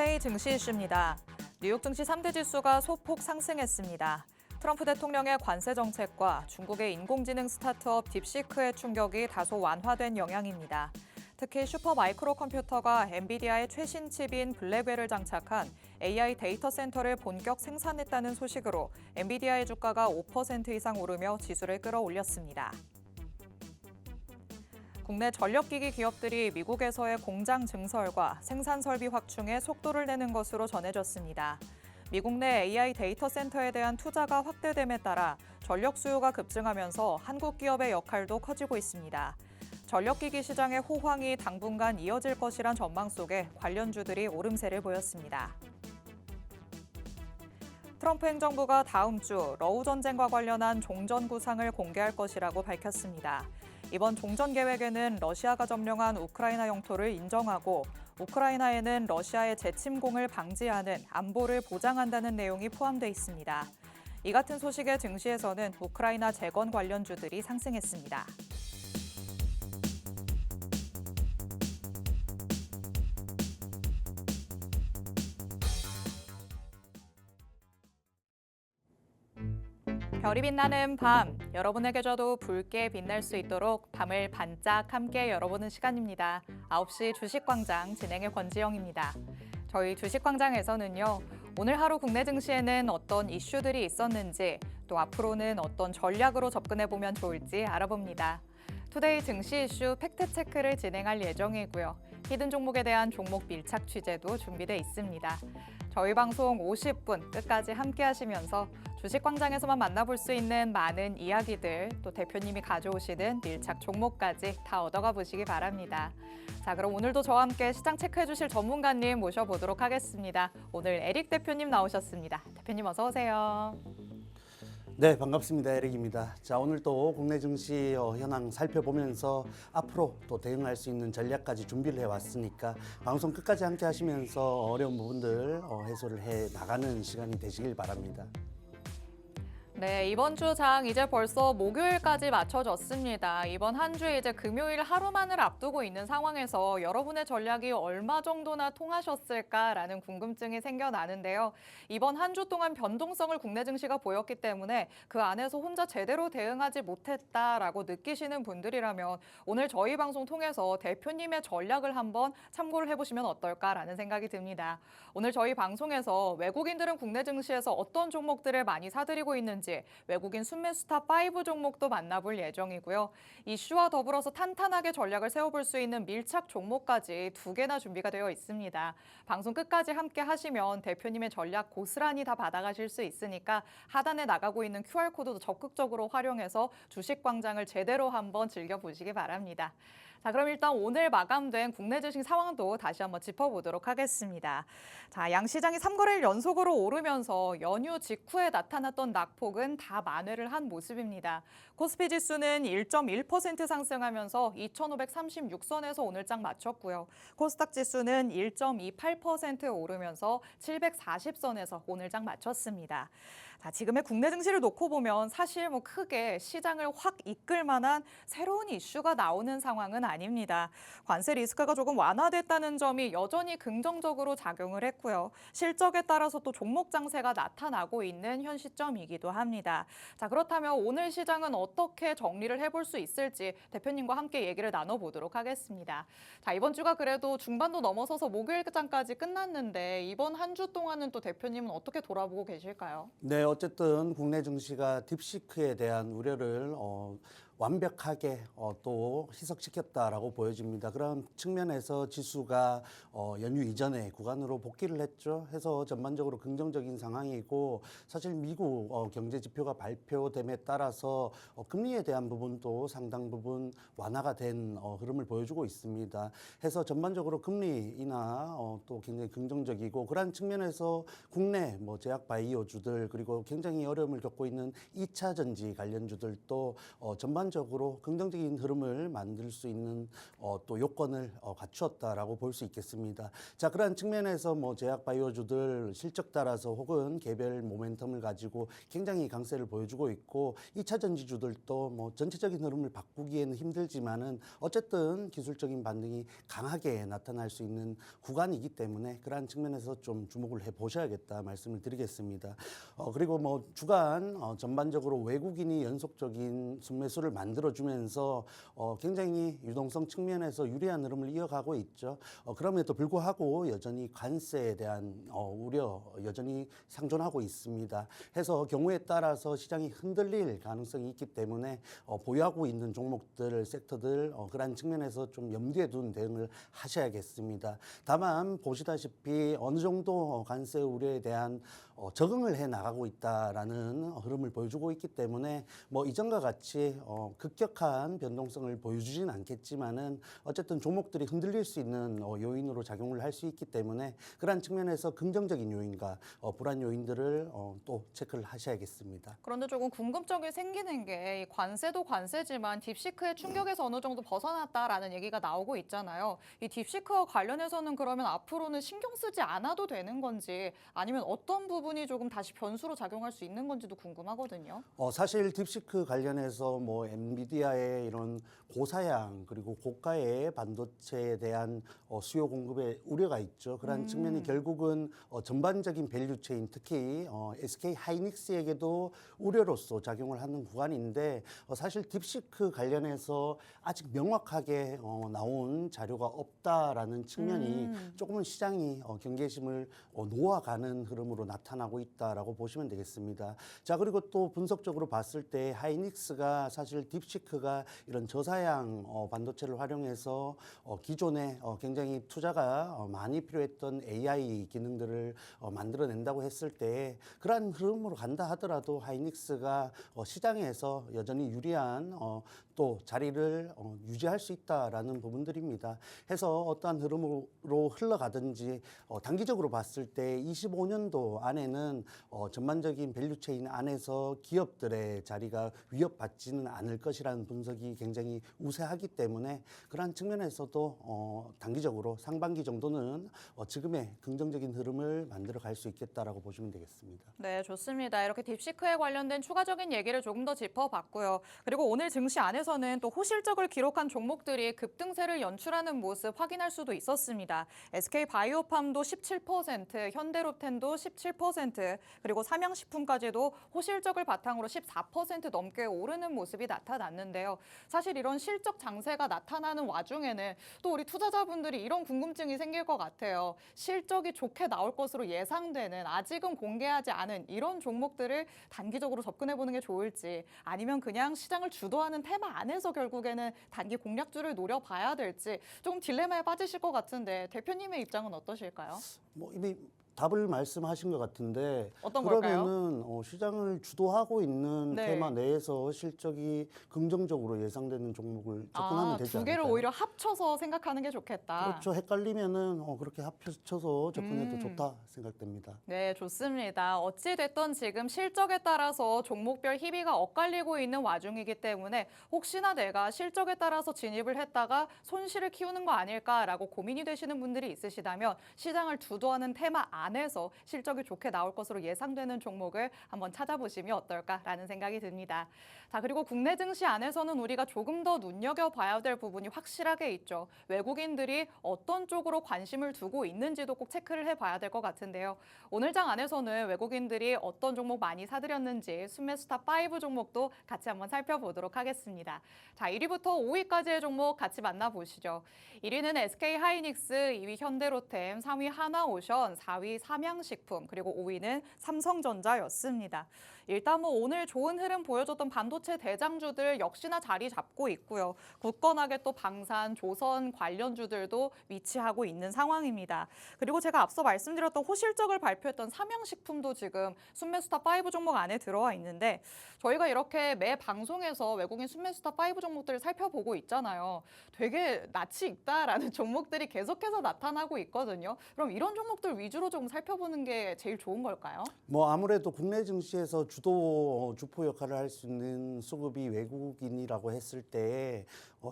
투데이 증시 이슈입니다. 뉴욕 증시 3대 지수가 소폭 상승했습니다. 트럼프 대통령의 관세 정책과 중국의 인공지능 스타트업 딥시크의 충격이 다소 완화된 영향입니다. 특히 슈퍼 마이크로 컴퓨터가 엔비디아의 최신 칩인 블랙웰을 장착한 AI 데이터 센터를 본격 생산했다는 소식으로 엔비디아의 주가가 5% 이상 오르며 지수를 끌어올렸습니다. 국내 전력기기 기업들이 미국에서의 공장 증설과 생산 설비 확충에 속도를 내는 것으로 전해졌습니다. 미국 내 AI 데이터 센터에 대한 투자가 확대됨에 따라 전력 수요가 급증하면서 한국 기업의 역할도 커지고 있습니다. 전력기기 시장의 호황이 당분간 이어질 것이란 전망 속에 관련주들이 오름세를 보였습니다. 트럼프 행정부가 다음 주 러우 전쟁과 관련한 종전 구상을 공개할 것이라고 밝혔습니다. 이번 종전 계획에는 러시아가 점령한 우크라이나 영토를 인정하고 우크라이나에는 러시아의 재침공을 방지하는 안보를 보장한다는 내용이 포함돼 있습니다. 이 같은 소식에 증시에서는 우크라이나 재건 관련주들이 상승했습니다. 별이 빛나는 밤, 여러분에게 줘도 붉게 빛날 수 있도록 밤을 반짝 함께 열어보는 시간입니다. 9시 주식광장 진행의 권지영입니다. 저희 주식광장에서는요, 오늘 하루 국내 증시에는 어떤 이슈들이 있었는지, 또 앞으로는 어떤 전략으로 접근해보면 좋을지 알아봅니다. 투데이 증시 이슈 팩트체크를 진행할 예정이고요. 히든 종목에 대한 종목 밀착 취재도 준비돼 있습니다. 저희 방송 50분 끝까지 함께 하시면서 주식광장에서만 만나볼 수 있는 많은 이야기들, 또 대표님이 가져오시는 밀착 종목까지 다 얻어가 보시기 바랍니다. 자, 그럼 오늘도 저와 함께 시장 체크해 주실 전문가님 모셔보도록 하겠습니다. 오늘 에릭 대표님 나오셨습니다. 대표님 어서 오세요. 네, 반갑습니다. 에릭입니다. 자, 오늘 또 국내 증시 현황 살펴보면서 앞으로 또 대응할 수 있는 전략까지 준비를 해왔으니까 방송 끝까지 함께 하시면서 어려운 부분들 해소를 해 나가는 시간이 되시길 바랍니다. 네, 이번 주 장 이제 벌써 목요일까지 맞춰졌습니다. 이번 한 주에 이제 금요일 하루만을 앞두고 있는 상황에서 여러분의 전략이 얼마 정도나 통하셨을까라는 궁금증이 생겨나는데요. 이번 한 주 동안 변동성을 국내 증시가 보였기 때문에 그 안에서 혼자 제대로 대응하지 못했다라고 느끼시는 분들이라면 오늘 저희 방송 통해서 대표님의 전략을 한번 참고를 해보시면 어떨까라는 생각이 듭니다. 오늘 저희 방송에서 외국인들은 국내 증시에서 어떤 종목들을 많이 사들이고 있는지 외국인 순매수탑 5 종목도 만나볼 예정이고요. 이슈와 더불어서 탄탄하게 전략을 세워볼 수 있는 밀착 종목까지 2개나 준비가 되어 있습니다. 방송 끝까지 함께 하시면 대표님의 전략 고스란히 다 받아가실 수 있으니까 하단에 나가고 있는 QR코드도 적극적으로 활용해서 주식광장을 제대로 한번 즐겨보시기 바랍니다. 자, 그럼 일단 오늘 마감된 국내 주식 상황도 다시 한번 짚어보도록 하겠습니다. 자, 양시장이 3거래일 연속으로 오르면서 연휴 직후에 나타났던 낙폭은 다 만회를 한 모습입니다. 코스피 지수는 1.1% 상승하면서 2,536선에서 오늘 장 마쳤고요. 코스닥 지수는 1.28% 오르면서 740선에서 오늘 장 마쳤습니다. 자, 지금의 국내 증시를 놓고 보면 사실 크게 시장을 확 이끌 만한 새로운 이슈가 나오는 상황은 아닙니다. 관세 리스크가 조금 완화됐다는 점이 여전히 긍정적으로 작용을 했고요. 실적에 따라서 또 종목 장세가 나타나고 있는 현 시점이기도 합니다. 자, 그렇다면 오늘 시장은 어떻게 정리를 해볼 수 있을지 대표님과 함께 얘기를 나눠보도록 하겠습니다. 자, 이번 주가 그래도 중반도 넘어서서 목요일장까지 끝났는데 이번 한 주 동안은 또 대표님은 어떻게 돌아보고 계실까요? 네, 어쨌든 국내 증시가 딥시크에 대한 우려를 완벽하게 또 희석시켰다라고 보여집니다. 그런 측면에서 지수가 연휴 이전에 구간으로 복귀를 했죠. 해서 전반적으로 긍정적인 상황이고 사실 미국 경제 지표가 발표됨에 따라서 금리에 대한 부분도 상당 부분 완화가 된 흐름을 보여주고 있습니다. 해서 전반적으로 금리 인하 또 굉장히 긍정적이고 그런 측면에서 국내 제약 바이오주들 그리고 굉장히 어려움을 겪고 있는 2차 전지 관련주들도 전반적으로 전반적으로 긍정적인 흐름을 만들 수 있는 또 요건을 갖추었다라고 볼 수 있겠습니다. 자, 그러한 측면에서 뭐 제약 바이오주들 실적 따라서 혹은 개별 모멘텀을 가지고 굉장히 강세를 보여주고 있고 2차 전지주들도 뭐 전체적인 흐름을 바꾸기에는 힘들지만은 어쨌든 기술적인 반등이 강하게 나타날 수 있는 구간이기 때문에 그러한 측면에서 좀 주목을 해 보셔야겠다 말씀을 드리겠습니다. 그리고 뭐 주간 전반적으로 외국인이 연속적인 순매수를 만들어주면서 굉장히 유동성 측면에서 유리한 흐름을 이어가고 있죠. 그럼에도 불구하고 여전히 관세에 대한 우려 여전히 상존하고 있습니다. 해서 경우에 따라서 시장이 흔들릴 가능성이 있기 때문에 보유하고 있는 종목들, 섹터들 그러한 측면에서 좀 염두에 둔 대응을 하셔야겠습니다. 다만 보시다시피 어느 정도 관세 우려에 대한 적응을 해 나가고 있다라는 흐름을 보여주고 있기 때문에 뭐 이전과 같이 급격한 변동성을 보여주진 않겠지만은 어쨌든 종목들이 흔들릴 수 있는 요인으로 작용을 할 수 있기 때문에 그러한 측면에서 긍정적인 요인과 불안 요인들을 또 체크를 하셔야겠습니다. 그런데 조금 궁금증이 생기는 게 이 관세도 관세지만 딥시크의 충격에서 어느 정도 벗어났다라는 얘기가 나오고 있잖아요. 이 딥시크와 관련해서는 그러면 앞으로는 신경 쓰지 않아도 되는 건지 아니면 어떤 부분이 조금 다시 변수로 작용할 수 있는 건지도 궁금하거든요. 사실 딥시크 관련해서 뭐 엔비디아의 이런 고사양 그리고 고가의 반도체에 대한 수요 공급에 우려가 있죠. 그러한 측면이 결국은 전반적인 밸류체인 특히 SK 하이닉스에게도 우려로서 작용을 하는 구간인데 사실 딥시크 관련해서 아직 명확하게 나온 자료가 없다라는 측면이 조금은 시장이 경계심을 놓아가는 흐름으로 나타나고 있다라고 보시면 되겠습니다. 자, 그리고 또 분석적으로 봤을 때 하이닉스가 사실 딥시크가 이런 저사양 반도체를 활용해서 기존에 굉장히 투자가 많이 필요했던 AI 기능들을 만들어낸다고 했을 때 그러한 흐름으로 간다 하더라도 하이닉스가 시장에서 여전히 유리한 또 자리를 유지할 수 있다라는 부분들입니다. 해서 어떠한 흐름으로 흘러가든지 단기적으로 봤을 때 25년도 안에는 전반적인 밸류체인 안에서 기업들의 자리가 위협받지는 않을 것이라는 분석이 굉장히 우세하기 때문에 그러한 측면에서도 단기적으로 상반기 정도는 지금의 긍정적인 흐름을 만들어 갈 수 있겠다라고 보시면 되겠습니다. 네, 좋습니다. 이렇게 딥시크에 관련된 추가적인 얘기를 조금 더 짚어봤고요. 그리고 오늘 증시 안에서는 또 호실적을 기록한 종목들이 급등세를 연출하는 모습 확인할 수도 있었습니다. SK바이오팜도 17%, 현대로텐도 17%, 그리고 삼양식품까지도 호실적을 바탕으로 14% 넘게 오르는 모습이 나타났는데요. 사실 이런 실적 장세가 나타나는 와중에는 또 우리 투자자분들이 이런 궁금증이 생길 것 같아요. 실적이 좋게 나올 것으로 예상되는 아직은 공개하지 않은 이런 종목들을 단기적으로 접근해보는 게 좋을지 아니면 그냥 시장을 주도하는 테마 안에서 결국에는 단기 공략주를 노려봐야 될지 조금 딜레마에 빠지실 것 같은데 대표님의 입장은 어떠실까요? 뭐 이미 답을 말씀하신 것 같은데 어떤 걸까요? 그러면은 시장을 주도하고 있는 네. 테마 내에서 실적이 긍정적으로 예상되는 종목을 접근하면 되지 두 개를 않을까요? 오히려 합쳐서 생각하는 게 좋겠다. 그렇죠. 헷갈리면은 그렇게 합쳐서 접근해도 좋다 생각됩니다. 네, 좋습니다. 어찌됐든 지금 실적에 따라서 종목별 희비가 엇갈리고 있는 와중이기 때문에 혹시나 내가 실적에 따라서 진입을 했다가 손실을 키우는 거 아닐까라고 고민이 되시는 분들이 있으시다면 시장을 주도하는 테마 안에서 실적이 좋게 나올 것으로 예상되는 종목을 한번 찾아보시면 어떨까라는 생각이 듭니다. 자, 그리고 국내 증시 안에서는 우리가 조금 더 눈여겨봐야 될 부분이 확실하게 있죠. 외국인들이 어떤 쪽으로 관심을 두고 있는지도 꼭 체크를 해봐야 될 것 같은데요. 오늘 장 안에서는 외국인들이 어떤 종목 많이 사들였는지 순매수탑 5 종목도 같이 한번 살펴보도록 하겠습니다. 자, 1위부터 5위까지의 종목 같이 만나보시죠. 1위는 SK하이닉스, 2위 현대로템, 3위 하나오션, 4위 삼양식품, 그리고 5위는 삼성전자였습니다. 일단 뭐 오늘 좋은 흐름 보여줬던 반도체 대장주들 역시나 자리 잡고 있고요. 굳건하게 또 방산, 조선 관련주들도 위치하고 있는 상황입니다. 그리고 제가 앞서 말씀드렸던 호실적을 발표했던 삼양식품도 지금 순매수탑 5 종목 안에 들어와 있는데 저희가 이렇게 매 방송에서 외국인 순매수탑 5 종목들을 살펴보고 있잖아요. 되게 낯이 익다라는 종목들이 계속해서 나타나고 있거든요. 그럼 이런 종목들 위주로 좀 조금 살펴보는 게 제일 좋은 걸까요? 뭐 아무래도 국내 증시에서 주포 역할을 할 수 있는 수급이 외국인이라고 했을 때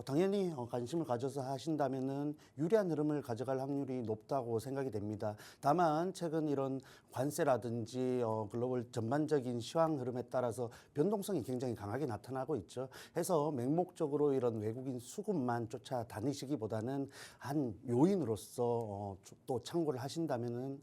당연히 관심을 가져서 하신다면은 유리한 흐름을 가져갈 확률이 높다고 생각이 됩니다. 다만 최근 이런 관세라든지 글로벌 전반적인 시황 흐름에 따라서 변동성이 굉장히 강하게 나타나고 있죠. 해서 맹목적으로 이런 외국인 수급만 쫓아다니시기보다는 한 요인으로서 또 참고를 하신다면은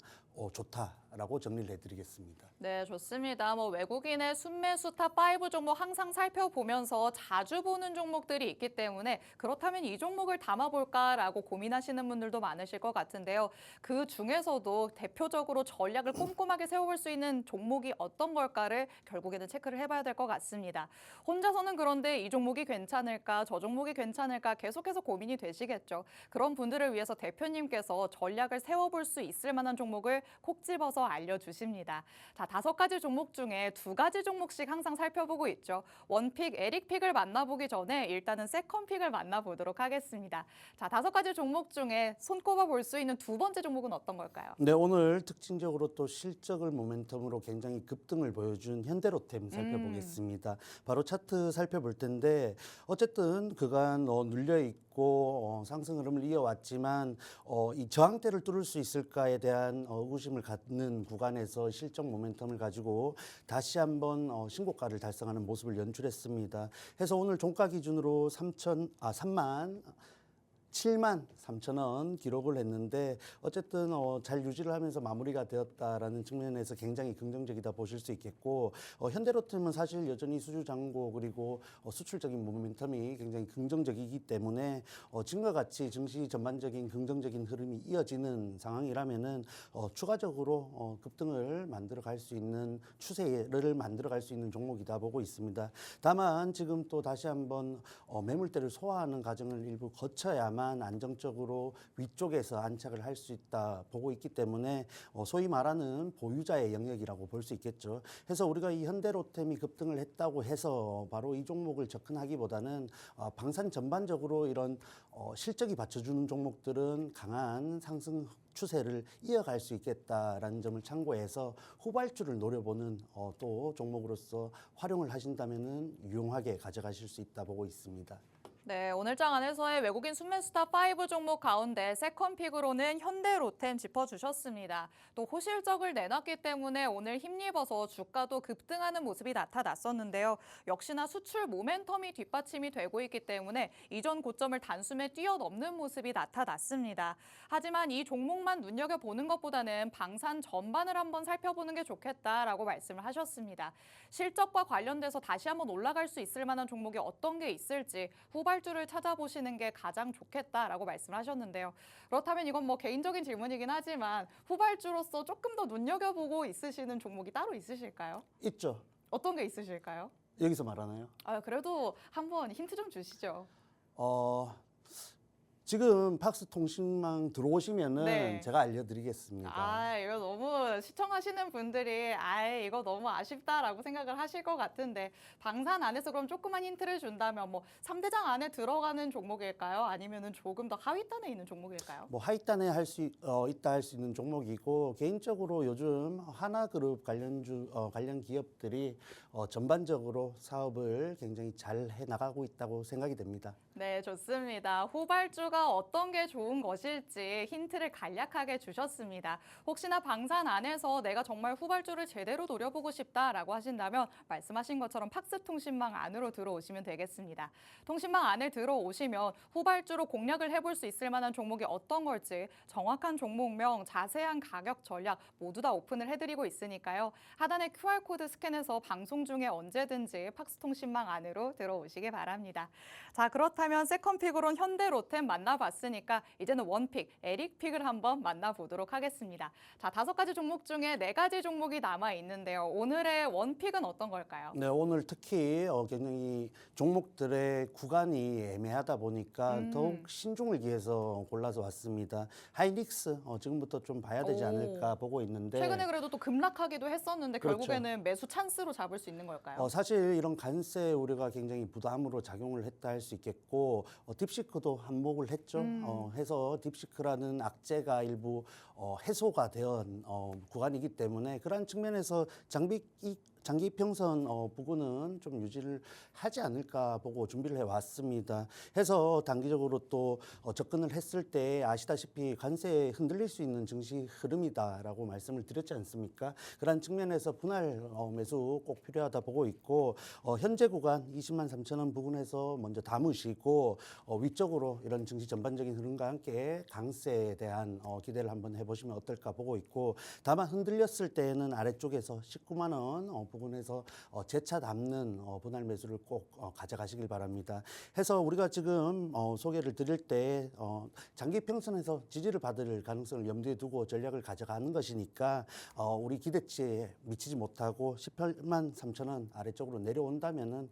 좋다라고 정리를 해드리겠습니다. 네, 좋습니다. 뭐 외국인의 순매수탑 5 종목 항상 살펴보면서 자주 보는 종목들이 있기 때문에 그렇다면 이 종목을 담아볼까라고 고민하시는 분들도 많으실 것 같은데요. 그 중에서도 대표적으로 전략을 꼼꼼하게 세워볼 수 있는 종목이 어떤 걸까를 결국에는 체크를 해봐야 될 것 같습니다. 혼자서는 그런데 이 종목이 괜찮을까, 저 종목이 괜찮을까 계속해서 고민이 되시겠죠. 그런 분들을 위해서 대표님께서 전략을 세워볼 수 있을 만한 종목을 콕 집어서 알려주십니다. 자, 5가지 종목 중에 2가지 종목씩 항상 살펴보고 있죠. 원픽, 에릭픽을 만나보기 전에 일단은 세컨픽을 만나보도록 하겠습니다. 자, 5가지 종목 중에 손꼽아 볼 수 있는 2번째 종목은 어떤 걸까요? 네, 오늘 특징적으로 또 실적을 모멘텀으로 굉장히 급등을 보여준 현대로템 살펴보겠습니다. 바로 차트 살펴볼 텐데 어쨌든 그간 눌려 있고 상승 흐름을 이어왔지만 이 저항대를 뚫을 수 있을까에 대한 의구심을 갖는 구간에서 실적 모멘텀을 가지고 다시 한번 신고가를 달성하는 모습을 연출했습니다. 해서 오늘 종가 기준으로 7만 3천 원 기록을 했는데 어쨌든 잘 유지를 하면서 마무리가 되었다라는 측면에서 굉장히 긍정적이다 보실 수 있겠고 현대로템은 사실 여전히 수주 잔고 그리고 수출적인 모멘텀이 굉장히 긍정적이기 때문에 지금과 같이 증시 전반적인 긍정적인 흐름이 이어지는 상황이라면은 추가적으로 급등을 만들어 갈 수 있는 추세를 만들어 갈 수 있는 종목이다 보고 있습니다. 다만 지금 또 다시 한번 매물대를 소화하는 과정을 일부 거쳐야만 안정적으로 위쪽에서 안착을 할 수 있다 보고 있기 때문에 소위 말하는 보유자의 영역이라고 볼 수 있겠죠. 해서 우리가 이 현대로템이 급등을 했다고 해서 바로 이 종목을 접근하기보다는 방산 전반적으로 이런 실적이 받쳐주는 종목들은 강한 상승 추세를 이어갈 수 있겠다라는 점을 참고해서 후발주를 노려보는 또 종목으로서 활용을 하신다면은 유용하게 가져가실 수 있다 보고 있습니다. 네, 오늘 장 안에서의 외국인 순매수탑 5 종목 가운데 세컨픽으로는 현대로템 짚어주셨습니다. 또 호실적을 내놨기 때문에 오늘 힘입어서 주가도 급등하는 모습이 나타났었는데요. 역시나 수출 모멘텀이 뒷받침이 되고 있기 때문에 이전 고점을 단숨에 뛰어넘는 모습이 나타났습니다. 하지만 이 종목만 눈여겨보는 것보다는 방산 전반을 한번 살펴보는 게 좋겠다라고 말씀을 하셨습니다. 실적과 관련돼서 다시 한번 올라갈 수 있을 만한 종목이 어떤 게 있을지 후발주를 찾아보시는 게 가장 좋겠다라고 말씀하셨는데요. 그렇다면 이건 뭐 개인적인 질문이긴 하지만 후발주로서 조금 더 눈여겨보고 있으시는 종목이 따로 있으실까요? 있죠. 어떤 게 있으실까요? 여기서 말하나요? 그래도 한번 힌트 좀 주시죠. 지금 팍스통신망 들어오시면은 네. 제가 알려드리겠습니다. 이거 너무 시청하시는 분들이 이거 너무 아쉽다라고 생각을 하실 것 같은데 방산 안에서 그럼 조그만 힌트를 준다면 뭐 3대장 안에 들어가는 종목일까요? 아니면은 조금 더 하위단에 있는 종목일까요? 뭐 하이단에 있다 할 수 있는 종목이고 개인적으로 요즘 하나그룹 관련 기업들이 전반적으로 사업을 굉장히 잘 해나가고 있다고 생각이 됩니다. 네, 좋습니다. 후발주가 어떤 게 좋은 것일지 힌트를 간략하게 주셨습니다. 혹시나 방산 안에서 내가 정말 후발주를 제대로 노려보고 싶다라고 하신다면 말씀하신 것처럼 팍스통신망 안으로 들어오시면 되겠습니다. 통신망 안에 들어오시면 후발주로 공략을 해볼 수 있을 만한 종목이 어떤 걸지 정확한 종목명, 자세한 가격 전략 모두 다 오픈을 해드리고 있으니까요. 하단에 QR코드 스캔해서 방송 중에 언제든지 팍스통신망 안으로 들어오시기 바랍니다. 자, 그렇다면 세컨픽으로는 현대로템 만나봤으니까 이제는 원픽, 에릭픽을 한번 만나보도록 하겠습니다. 자, 5가지 종목 중에 4가지 종목이 남아있는데요. 오늘의 원픽은 어떤 걸까요? 네, 오늘 특히 굉장히 종목들의 구간이 애매하다 보니까 더욱 신중을 기해서 골라서 왔습니다. 하이닉스 지금부터 좀 봐야 되지 않을까 보고 있는데 최근에 그래도 또 급락하기도 했었는데 그렇죠. 결국에는 매수 찬스로 잡을 수 있는 걸까요? 사실 이런 관세 우려가 굉장히 부담으로 작용을 했다 할 수 있겠고 딥시크도 한몫을 했죠. 해서 딥시크라는 악재가 일부 해소가 된 구간이기 때문에 그러한 측면에서 장기 이평선 부근은 좀 유지를 하지 않을까 보고 준비를 해왔습니다. 해서 단기적으로 또 접근을 했을 때 아시다시피 관세에 흔들릴 수 있는 증시 흐름이다라고 말씀을 드렸지 않습니까? 그러한 측면에서 분할 매수 꼭 필요하다 보고 있고 현재 구간 20만 3천 원 부근에서 먼저 담으시고 위쪽으로 이런 증시 전반적인 흐름과 함께 강세에 대한 기대를 한번 해보시면 어떨까 보고 있고 다만 흔들렸을 때는 아래쪽에서 19만 원 부분에서 재차 담는 분할 매수를 꼭 가져가시길 바랍니다. 해서 우리가 지금 소개를 드릴 때 장기 평선에서 지지를 받을 가능성을 염두에 두고 전략을 가져가는 것이니까 우리 기대치에 미치지 못하고 18만 3천 원 아래쪽으로 내려온다면은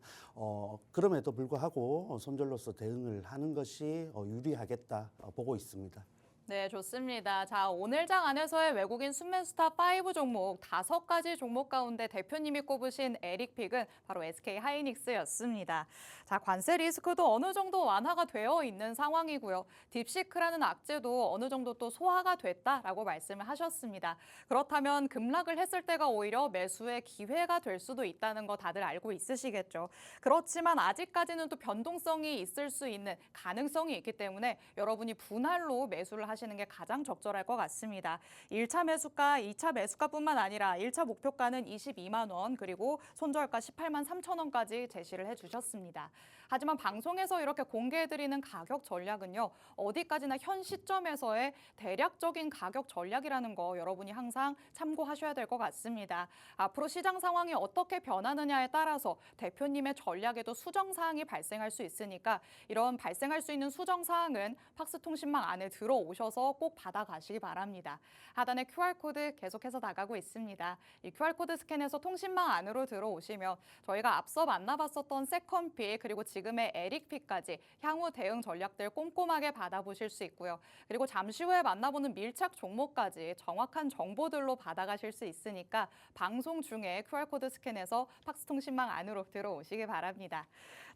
그럼에도 불구하고 손절로서 대응을 하는 것이 유리하겠다 보고 있습니다. 네, 좋습니다. 자, 오늘 장 안에서의 외국인 순매수탑 5 종목 5가지 종목 가운데 대표님이 꼽으신 에릭픽은 바로 SK 하이닉스였습니다. 자, 관세 리스크도 어느 정도 완화가 되어 있는 상황이고요. 딥시크라는 악재도 어느 정도 또 소화가 됐다라고 말씀을 하셨습니다. 그렇다면 급락을 했을 때가 오히려 매수의 기회가 될 수도 있다는 거 다들 알고 있으시겠죠. 그렇지만 아직까지는 또 변동성이 있을 수 있는 가능성이 있기 때문에 여러분이 분할로 매수를 하시는 게 가장 적절할 것 같습니다. 1차 매수가, 2차 매수가뿐만 아니라 1차 목표가는 22만 원 그리고 손절가 18만 3천 원까지 제시를 해주셨습니다. 하지만 방송에서 이렇게 공개해드리는 가격 전략은요. 어디까지나 현 시점에서의 대략적인 가격 전략이라는 거 여러분이 항상 참고하셔야 될 것 같습니다. 앞으로 시장 상황이 어떻게 변하느냐에 따라서 대표님의 전략에도 수정사항이 발생할 수 있으니까 이런 발생할 수 있는 수정사항은 팍스통신망 안에 들어오셔서 꼭 받아가시기 바랍니다. 하단에 QR코드 계속해서 나가고 있습니다. 이 QR코드 스캔해서 통신망 안으로 들어오시면 저희가 앞서 만나봤었던 세컨픽 그리고 지금의 에릭픽까지 향후 대응 전략들 꼼꼼하게 받아보실 수 있고요. 그리고 잠시 후에 만나보는 밀착 종목까지 정확한 정보들로 받아가실 수 있으니까 방송 중에 QR코드 스캔해서 팍스통신망 안으로 들어오시기 바랍니다.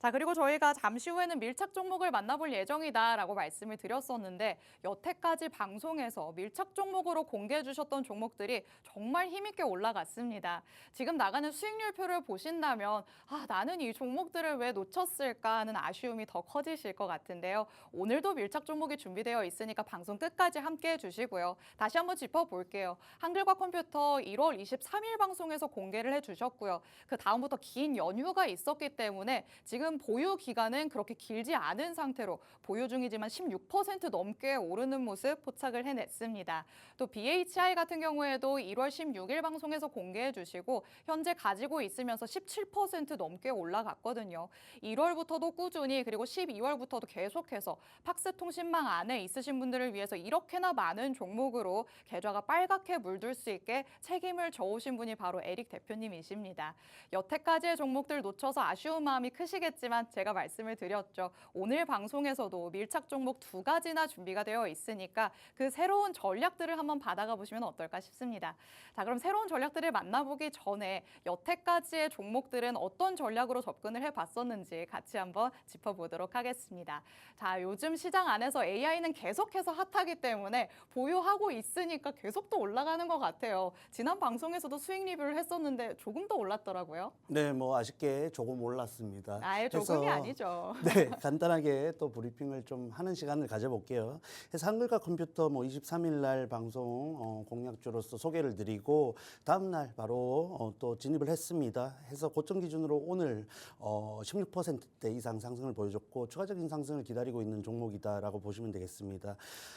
자, 그리고 저희가 잠시 후에는 밀착 종목을 만나볼 예정이다라고 말씀을 드렸었는데 여태까지 방송에서 밀착 종목으로 공개해 주셨던 종목들이 정말 힘있게 올라갔습니다. 지금 나가는 수익률표를 보신다면 나는 이 종목들을 왜 놓쳤을까 하는 아쉬움이 더 커지실 것 같은데요. 오늘도 밀착 종목이 준비되어 있으니까 방송 끝까지 함께해 주시고요. 다시 한번 짚어볼게요. 한글과 컴퓨터 1월 23일 방송에서 공개를 해주셨고요. 그 다음부터 긴 연휴가 있었기 때문에 지금 보유 기간은 그렇게 길지 않은 상태로 보유 중이지만 16% 넘게 오르는 모습 포착을 해냈습니다. 또 BHI 같은 경우에도 1월 16일 방송에서 공개해 주시고 현재 가지고 있으면서 17% 넘게 올라갔거든요. 1월부터도 꾸준히 그리고 12월부터도 계속해서 팍스통신망 안에 있으신 분들을 위해서 이렇게나 많은 종목으로 계좌가 빨갛게 물들 수 있게 책임을 져오신 분이 바로 에릭 대표님이십니다. 여태까지의 종목들 놓쳐서 아쉬운 마음이 크시겠지만 제가 말씀을 드렸죠. 오늘 방송에서도 밀착 종목 2가지나 준비가 되어 있으니까 그 새로운 전략들을 한번 받아가 보시면 어떨까 싶습니다. 자, 그럼 새로운 전략들을 만나보기 전에 여태까지의 종목들은 어떤 전략으로 접근을 해봤었는지 같이 한번 짚어보도록 하겠습니다. 자, 요즘 시장 안에서 AI는 계속해서 핫하기 때문에 보유하고 있으니까 계속 또 올라가는 것 같아요. 지난 방송에서도 수익 리뷰를 했었는데 조금 더 올랐더라고요. 네, 뭐 아쉽게 조금 올랐습니다. 아예 조금이 아니죠. 네, 간단하게 또 브리핑을 좀 하는 시간을 가져볼게요. 그래서 한글과 컴퓨터 뭐 23일 날 방송 공약주로서 소개를 드리고 다음 날 바로 또 진입을 했습니다. 해서 고점 기준으로 오늘 16% 이상 상승을 보여줬고 추가적인 상승을 기다리고 있는 종목이다라고 보시면 되겠습니다.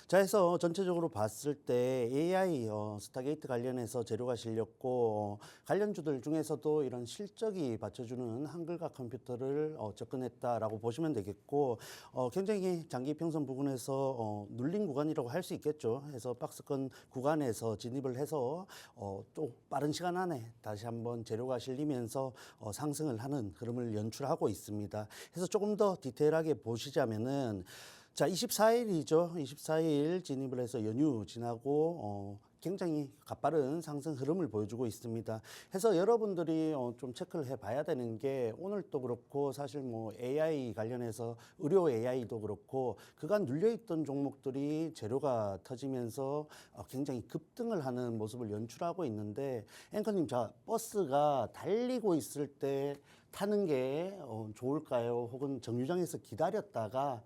자, 해서 전체적으로 봤을 때 AI 스타게이트 관련해서 재료가 실렸고 관련주들 중에서도 이런 실적이 받쳐주는 한글과 컴퓨터를 접근했다라고 보시면 되겠고 굉장히 장기 평선 부분에서 눌린 구간이라고 할 수 있겠죠. 해서 박스권 구간에서 진입을 해서 또 빠른 시간 안에 다시 한번 재료가 실리면서 상승을 하는 흐름을 연출하고 있습니다. 그래서 조금 더 디테일하게 보시자면은 자, 24일이죠. 24일 진입을 해서 연휴 지나고 굉장히 가파른 상승 흐름을 보여주고 있습니다. 해서 여러분들이 좀 체크를 해봐야 되는 게 오늘도 그렇고 사실 뭐 AI 관련해서 의료 AI도 그렇고 그간 눌려있던 종목들이 재료가 터지면서 굉장히 급등을 하는 모습을 연출하고 있는데 앵커님, 자, 버스가 달리고 있을 때 타는 게 좋을까요? 혹은 정류장에서 기다렸다가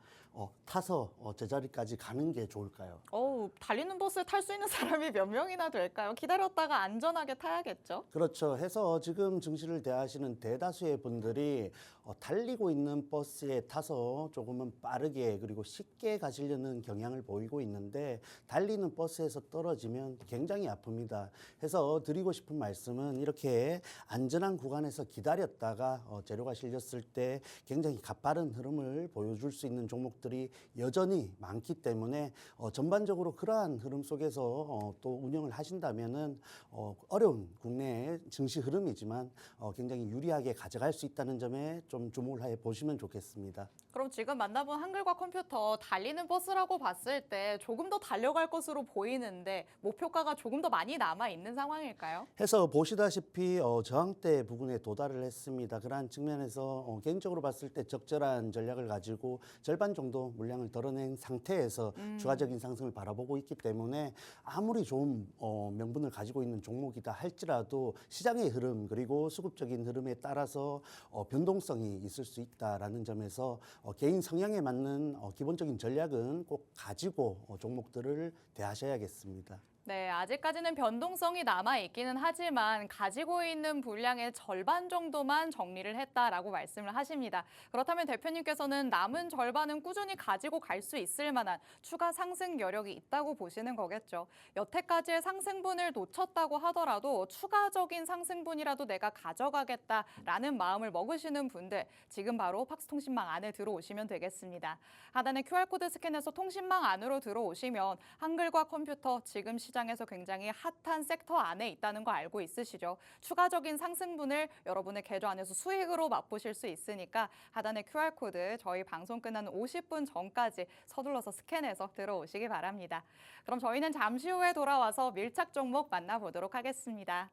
타서 제자리까지 가는 게 좋을까요? 달리는 버스 탈 수 있는 사람이 몇 명이나 될까요? 기다렸다가 안전하게 타야겠죠? 그렇죠. 해서 지금 증시를 대하시는 대다수의 분들이 달리고 있는 버스에 타서 조금은 빠르게 그리고 쉽게 가시려는 경향을 보이고 있는데 달리는 버스에서 떨어지면 굉장히 아픕니다. 해서 드리고 싶은 말씀은 이렇게 안전한 구간에서 기다렸다가 재료가 실렸을 때 굉장히 가파른 흐름을 보여줄 수 있는 종목들이 여전히 많기 때문에 전반적으로 그러한 흐름 속에서 또 운영을 하신다면은 어려운 국내 증시 흐름이지만 굉장히 유리하게 가져갈 수 있다는 점에 좀 주목을 해 보시면 좋겠습니다. 그럼 지금 만나본 한글과 컴퓨터 달리는 버스라고 봤을 때 조금 더 달려갈 것으로 보이는데 목표가가 조금 더 많이 남아 있는 상황일까요? 해서 보시다시피 저항대 부근에 도달을 했습니다. 그러한 측면에서 개인적으로 봤을 때 적절한 전략을 가지고 절반 정도 물량을 덜어낸 상태에서 추가적인 상승을 바라보고 있기 때문에 아무리 좋은 명분을 가지고 있는 종목이다 할지라도 시장의 흐름 그리고 수급적인 흐름에 따라서 변동성이 있을 수 있다라는 점에서 개인 성향에 맞는 기본적인 전략은 꼭 가지고 종목들을 대하셔야겠습니다. 네, 아직까지는 변동성이 남아 있기는 하지만 가지고 있는 분량의 절반 정도만 정리를 했다라고 말씀을 하십니다. 그렇다면 대표님께서는 남은 절반은 꾸준히 가지고 갈 수 있을 만한 추가 상승 여력이 있다고 보시는 거겠죠. 여태까지의 상승분을 놓쳤다고 하더라도 추가적인 상승분이라도 내가 가져가겠다라는 마음을 먹으시는 분들 지금 바로 팍스통신망 안에 들어오시면 되겠습니다. 하단의 QR코드 스캔해서 통신망 안으로 들어오시면 한글과 컴퓨터 지금 시장에서 굉장히 핫한 섹터 안에 있다는 거 알고 있으시죠? 추가적인 상승분을 여러분의 계좌 안에서 수익으로 맛보실 수 있으니까 하단의 QR코드 저희 방송 끝나는 50분 전까지 서둘러서 스캔해서 들어오시기 바랍니다. 그럼 저희는 잠시 후에 돌아와서 밀착 종목 만나보도록 하겠습니다.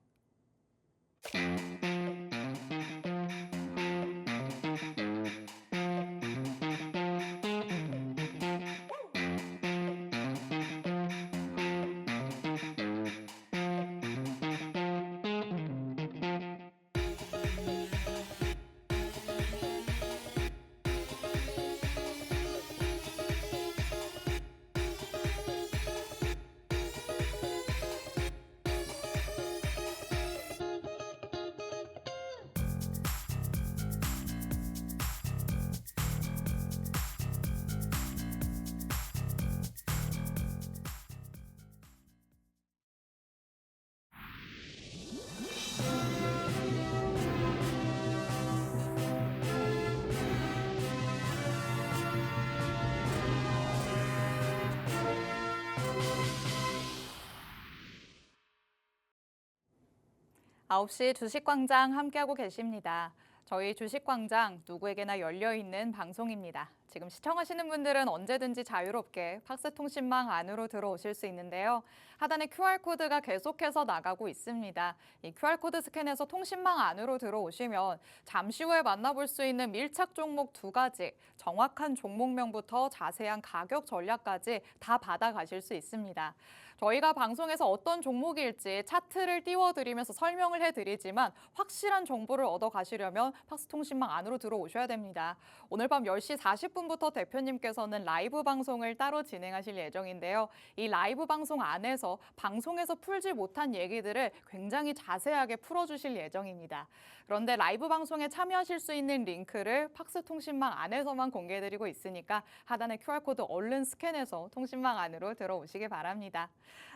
아홉 시 주식광장 함께하고 계십니다. 저희 주식광장 누구에게나 열려있는 방송입니다. 지금 시청하시는 분들은 언제든지 자유롭게 팍스통신망 안으로 들어오실 수 있는데요. 하단에 QR코드가 계속해서 나가고 있습니다. 이 QR코드 스캔해서 통신망 안으로 들어오시면 잠시 후에 만나볼 수 있는 밀착 종목 2가지, 정확한 종목명부터 자세한 가격 전략까지 다 받아가실 수 있습니다. 저희가 방송에서 어떤 종목일지 차트를 띄워드리면서 설명을 해드리지만 확실한 정보를 얻어가시려면 팍스통신망 안으로 들어오셔야 됩니다. 오늘 밤 10시 40분부터 대표님께서는 라이브 방송을 따로 진행하실 예정인데요. 이 라이브 방송 안에서 방송에서 풀지 못한 얘기들을 굉장히 자세하게 풀어주실 예정입니다. 그런데 라이브 방송에 참여하실 수 있는 링크를 팍스통신망 안에서만 공개해드리고 있으니까 하단의 QR코드 얼른 스캔해서 통신망 안으로 들어오시기 바랍니다.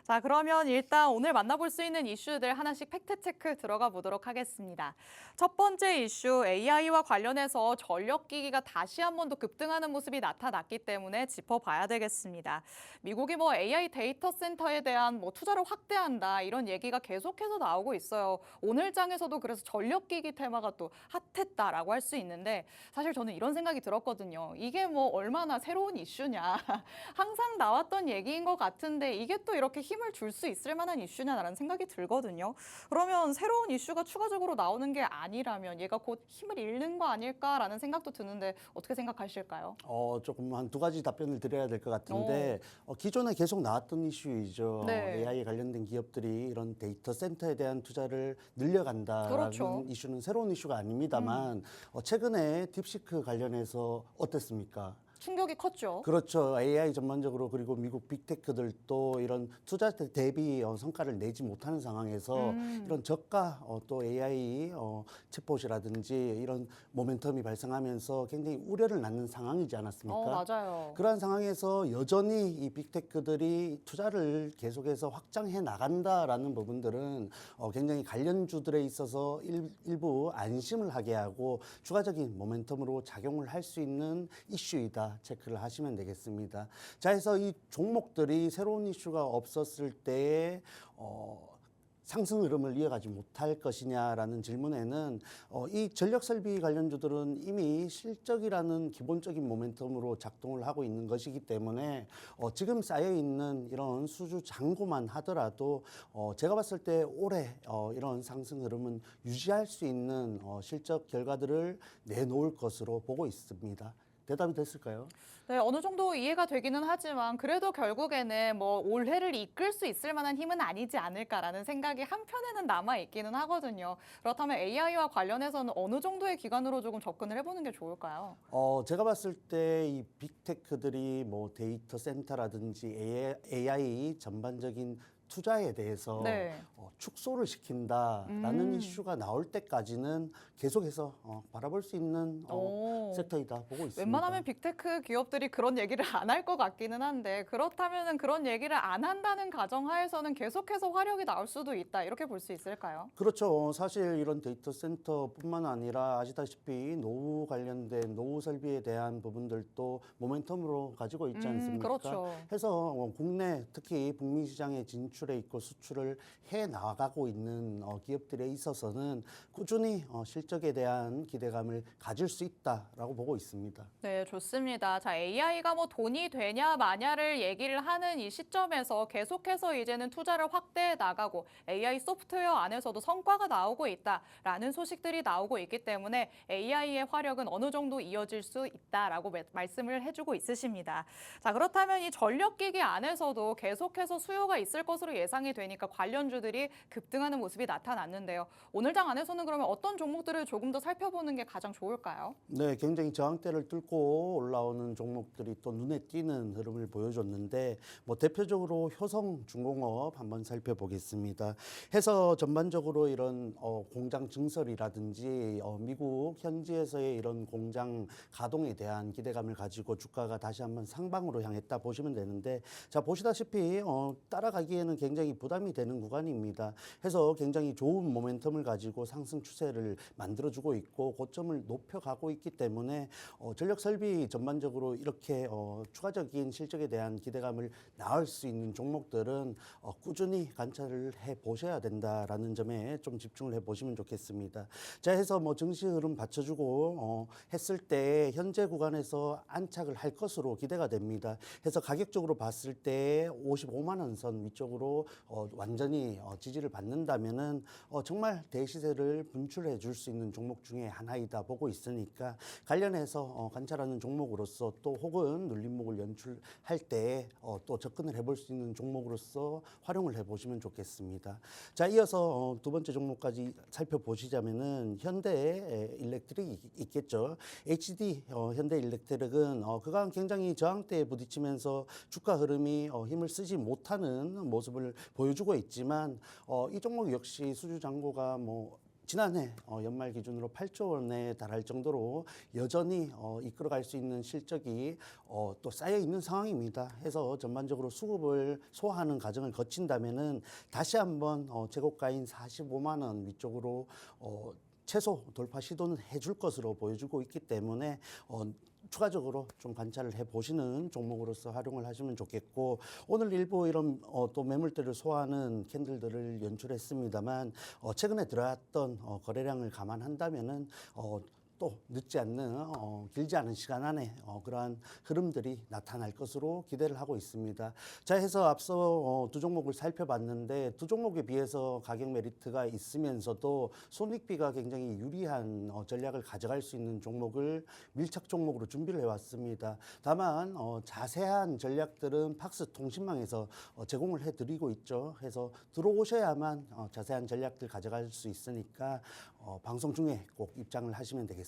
자, 그러면 일단 오늘 만나볼 수 있는 이슈들 하나씩 팩트체크 들어가 보도록 하겠습니다. 첫 번째 이슈 AI와 관련해서 전력기기가 다시 한 번 더 급등하는 급등하는 모습이 나타났기 때문에 짚어봐야 되겠습니다. 미국이 AI 데이터 센터에 대한 투자를 확대한다 이런 얘기가 계속해서 나오고 있어요. 오늘 장에서도 그래서 전력기기 테마가 또 핫했다라고 할 수 있는데 사실 저는 이런 생각이 들었거든요. 이게 얼마나 새로운 이슈냐. 항상 나왔던 얘기인 것 같은데 이게 또 이렇게 힘을 줄 수 있을 만한 이슈냐라는 생각이 들거든요. 그러면 새로운 이슈가 추가적으로 나오는 게 아니라면 얘가 곧 힘을 잃는 거 아닐까라는 생각도 드는데 어떻게 생각하실까요? 조금 한 두 가지 답변을 드려야 될 것 같은데 기존에 계속 나왔던 이슈이죠. 네. AI 관련된 기업들이 이런 데이터 센터에 대한 투자를 늘려간다라는 그렇죠. 이슈는 새로운 이슈가 아닙니다만 최근에 딥시크 관련해서 어땠습니까? 충격이 컸죠. 그렇죠. AI 전반적으로 그리고 미국 빅테크들도 이런 투자 대비 성과를 내지 못하는 상황에서 이런 저가 또 AI 챗봇이라든지 이런 모멘텀이 발생하면서 굉장히 우려를 낳는 상황이지 않았습니까? 맞아요. 그러한 상황에서 여전히 이 빅테크들이 투자를 계속해서 확장해 나간다라는 부분들은 굉장히 관련주들에 있어서 일부 안심을 하게 하고 추가적인 모멘텀으로 작용을 할 수 있는 이슈이다. 체크를 하시면 되겠습니다. 자, 해서 이 종목들이 새로운 이슈가 없었을 때에 상승 흐름을 이어가지 못할 것이냐라는 질문에는 이 전력 설비 관련주들은 이미 실적이라는 기본적인 모멘텀으로 작동을 하고 있는 것이기 때문에 지금 쌓여 있는 이런 수주 잔고만 하더라도 제가 봤을 때 올해 이런 상승 흐름은 유지할 수 있는 실적 결과들을 내놓을 것으로 보고 있습니다. 대답이 됐을까요? 네, 어느 정도 이해가 되기는 하지만 그래도 결국에는 올해를 이끌 수 있을 만한 힘은 아니지 않을까라는 생각이 한편에는 남아 있기는 하거든요. 그렇다면 AI와 관련해서는 어느 정도의 기간으로 조금 접근을 해보는 게 좋을까요? 제가 봤을 때 이 빅테크들이 데이터 센터라든지 AI 전반적인 투자에 대해서 네. 축소를 시킨다라는 이슈가 나올 때까지는 계속해서 바라볼 수 있는 섹터이다 보고 있습니다. 웬만하면 빅테크 기업들이 그런 얘기를 안 할 것 같기는 한데 그렇다면 그런 얘기를 안 한다는 가정하에서는 계속해서 화력이 나올 수도 있다 이렇게 볼 수 있을까요? 그렇죠. 사실 이런 데이터 센터뿐만 아니라 아시다시피 노후 관련된 노후 설비에 대한 부분들도 모멘텀으로 가지고 있지 않습니까? 그렇죠. 해서 국내 특히 북미 시장에 진출해 있고 수출을 해 나가고 있는 기업들에 있어서는 꾸준히 실적에 대한 기대감을 가질 수 있다라고 보고 있습니다. 네, 좋습니다. 자, AI가 돈이 되냐 마냐를 얘기를 하는 이 시점에서 계속해서 이제는 투자를 확대해 나가고 AI 소프트웨어 안에서도 성과가 나오고 있다라는 소식들이 나오고 있기 때문에 AI의 화력은 어느 정도 이어질 수 있다라고 말씀을 해주고 있으십니다. 자, 그렇다면 이 전력기기 안에서도 계속해서 수요가 있을 것으로 예상이 되니까 관련주들이 급등하는 모습이 나타났는데요. 오늘 장 안에서는 그러면 어떤 종목들을 조금 더 살펴보는 게 가장 좋을까요? 네, 굉장히 저항대를 뚫고 올라오는 종목들이 또 눈에 띄는 흐름을 보여줬는데 대표적으로 효성중공업 한번 살펴보겠습니다. 해서 전반적으로 이런 공장 증설이라든지 미국 현지에서의 이런 공장 가동에 대한 기대감을 가지고 주가가 다시 한번 상방으로 향했다 보시면 되는데 자 보시다시피 따라가기에는 굉장히 부담이 되는 구간입니다. 해서 굉장히 좋은 모멘텀을 가지고 상승 추세를 만들어주고 있고 고점을 높여가고 있기 때문에 전력 설비 전반적으로 이렇게 추가적인 실적에 대한 기대감을 낳을 수 있는 종목들은 꾸준히 관찰을 해 보셔야 된다라는 점에 좀 집중을 해 보시면 좋겠습니다. 자 해서 증시 흐름 받쳐주고 했을 때 현재 구간에서 안착을 할 것으로 기대가 됩니다. 해서 가격적으로 봤을 때 55만 원 선 위쪽으로 완전히 지지를 받는다면은 정말 대시세를 분출해 줄 수 있는 종목 중에 하나이다 보고 있으니까 관련해서 관찰하는 종목으로서 또 혹은 눌림목을 연출할 때 또 접근을 해볼 수 있는 종목으로서 활용을 해보시면 좋겠습니다. 자 이어서 두 번째 종목까지 살펴보시자면은 현대 일렉트릭이 있겠죠. HD 현대 일렉트릭은 그간 굉장히 저항대에 부딪히면서 주가 흐름이 힘을 쓰지 못하는 모습을 보여주고 있지만 이 종목 역시 수주 잔고가 지난해 연말 기준으로 8조 원에 달할 정도로 여전히 이끌어갈 수 있는 실적이 또 쌓여 있는 상황입니다. 해서 전반적으로 수급을 소화하는 과정을 거친다면은 다시 한번 최고가인 45만 원 위쪽으로 최소 돌파 시도는 해줄 것으로 보여주고 있기 때문에 추가적으로 좀 관찰을 해보시는 종목으로서 활용을 하시면 좋겠고 오늘 일부 이런 또 매물대를 소화하는 캔들들을 연출했습니다만 최근에 들어왔던 거래량을 감안한다면은 또 늦지 않는 길지 않은 시간 안에 그러한 흐름들이 나타날 것으로 기대를 하고 있습니다. 자, 해서 앞서 두 종목을 살펴봤는데 두 종목에 비해서 가격 메리트가 있으면서도 손익비가 굉장히 유리한 전략을 가져갈 수 있는 종목을 밀착 종목으로 준비를 해왔습니다. 다만 자세한 전략들은 팍스 통신망에서 제공을 해드리고 있죠. 해서 들어오셔야만 자세한 전략들 가져갈 수 있으니까 방송 중에 꼭 입장을 하시면 되겠습니다.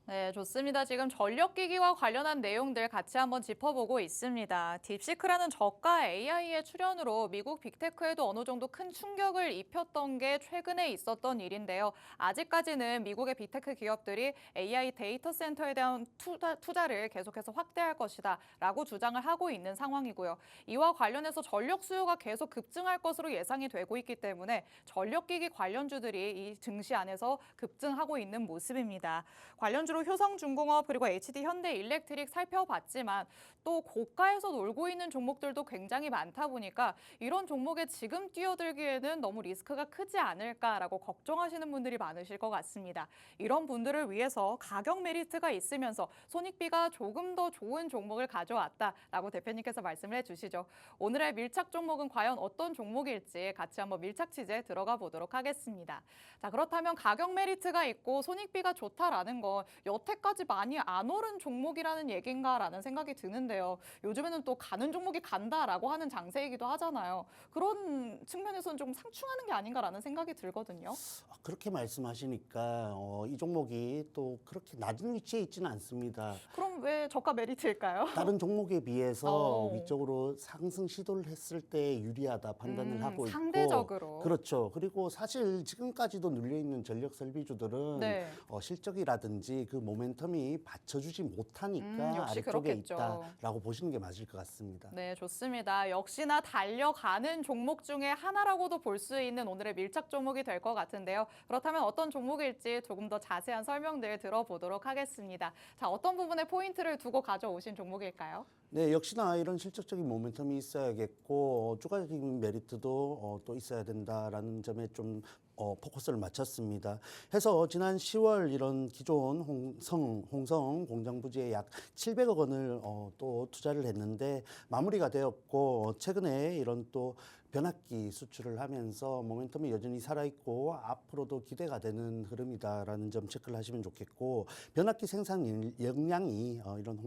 네, 좋습니다. 지금 전력기기와 관련한 내용들 같이 한번 짚어보고 있습니다. 딥시크라는 저가 AI의 출현으로 미국 빅테크에도 어느 정도 큰 충격을 입혔던 게 최근에 있었던 일인데요. 아직까지는 미국의 빅테크 기업들이 AI 데이터 센터에 대한 투자를 계속해서 확대할 것이다 라고 주장을 하고 있는 상황이고요. 이와 관련해서 전력 수요가 계속 급증할 것으로 예상이 되고 있기 때문에 전력기기 관련주들이 이 증시 안에서 급증하고 있는 모습입니다. 관련주로 효성중공업 그리고 HD현대일렉트릭 살펴봤지만 또 고가에서 놀고 있는 종목들도 굉장히 많다 보니까 이런 종목에 지금 뛰어들기에는 너무 리스크가 크지 않을까라고 걱정하시는 분들이 많으실 것 같습니다. 이런 분들을 위해서 가격 메리트가 있으면서 손익비가 조금 더 좋은 종목을 가져왔다라고 대표님께서 말씀을 해주시죠. 오늘의 밀착 종목은 과연 어떤 종목일지 같이 한번 밀착 취재 들어가 보도록 하겠습니다. 자, 그렇다면 가격 메리트가 있고 손익비가 좋다라는 건 여태까지 많이 안 오른 종목이라는 얘기인가라는 생각이 드는데요. 요즘에는 또 가는 종목이 간다라고 하는 장세이기도 하잖아요. 그런 측면에서는 좀 상충하는 게 아닌가라는 생각이 들거든요. 그렇게 말씀하시니까 이 종목이 또 그렇게 낮은 위치에 있지는 않습니다. 그럼 왜 저가 메리트일까요? 다른 종목에 비해서 어. 위쪽으로 상승 시도를 했을 때 유리하다 판단을 하고 있고 상대적으로. 그렇죠. 그리고 사실 지금까지도 눌려 있는 전력 설비주들은 네. 실적이라든지 그 모멘텀이 받쳐주지 못하니까 역시 아래쪽에 그렇겠죠. 있다라고 보시는 게 맞을 것 같습니다. 네, 좋습니다. 역시나 달려가는 종목 중에 하나라고도 볼 수 있는 오늘의 밀착 종목이 될 것 같은데요. 그렇다면 어떤 종목일지 조금 더 자세한 설명들 들어보도록 하겠습니다. 자, 어떤 부분에 포인트를 두고 가져오신 종목일까요? 네, 역시나 이런 실적적인 모멘텀이 있어야겠고 추가적인 메리트도 또 있어야 된다라는 점에 좀 포커스를 맞췄습니다. 해서 지난 10월 이런 기존 홍성 공장 부지에 약 700억 원을 또 투자를 했는데 마무리가 되었고 최근에 이런 또 변압기 수출을 하면서 모멘텀이 여전히 살아있고 앞으로도 기대가 되는 흐름이다라는 점 체크를 하시면 좋겠고 변압기 생산 역량이 이런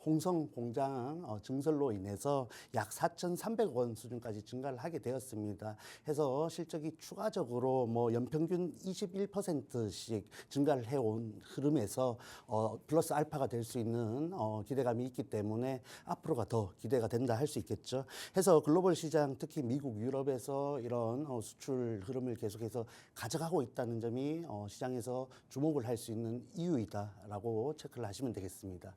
홍성 공장 증설로 인해서 약 4,300억 원 수준까지 증가를 하게 되었습니다. 해서 실적이 추가적으로 뭐 연평균 21%씩 증가를 해온 흐름에서 플러스 알파가 될 수 있는 기대감이 있기 때문에 앞으로가 더 기대가 된다 할 수 있겠죠. 해서 글로벌 시장 특히 미국, 유럽에서 이런 수출 흐름을 계속해서 가져가고 있다는 점이 시장에서 주목을 할 수 있는 이유이다라고 체크를 하시면 되겠습니다.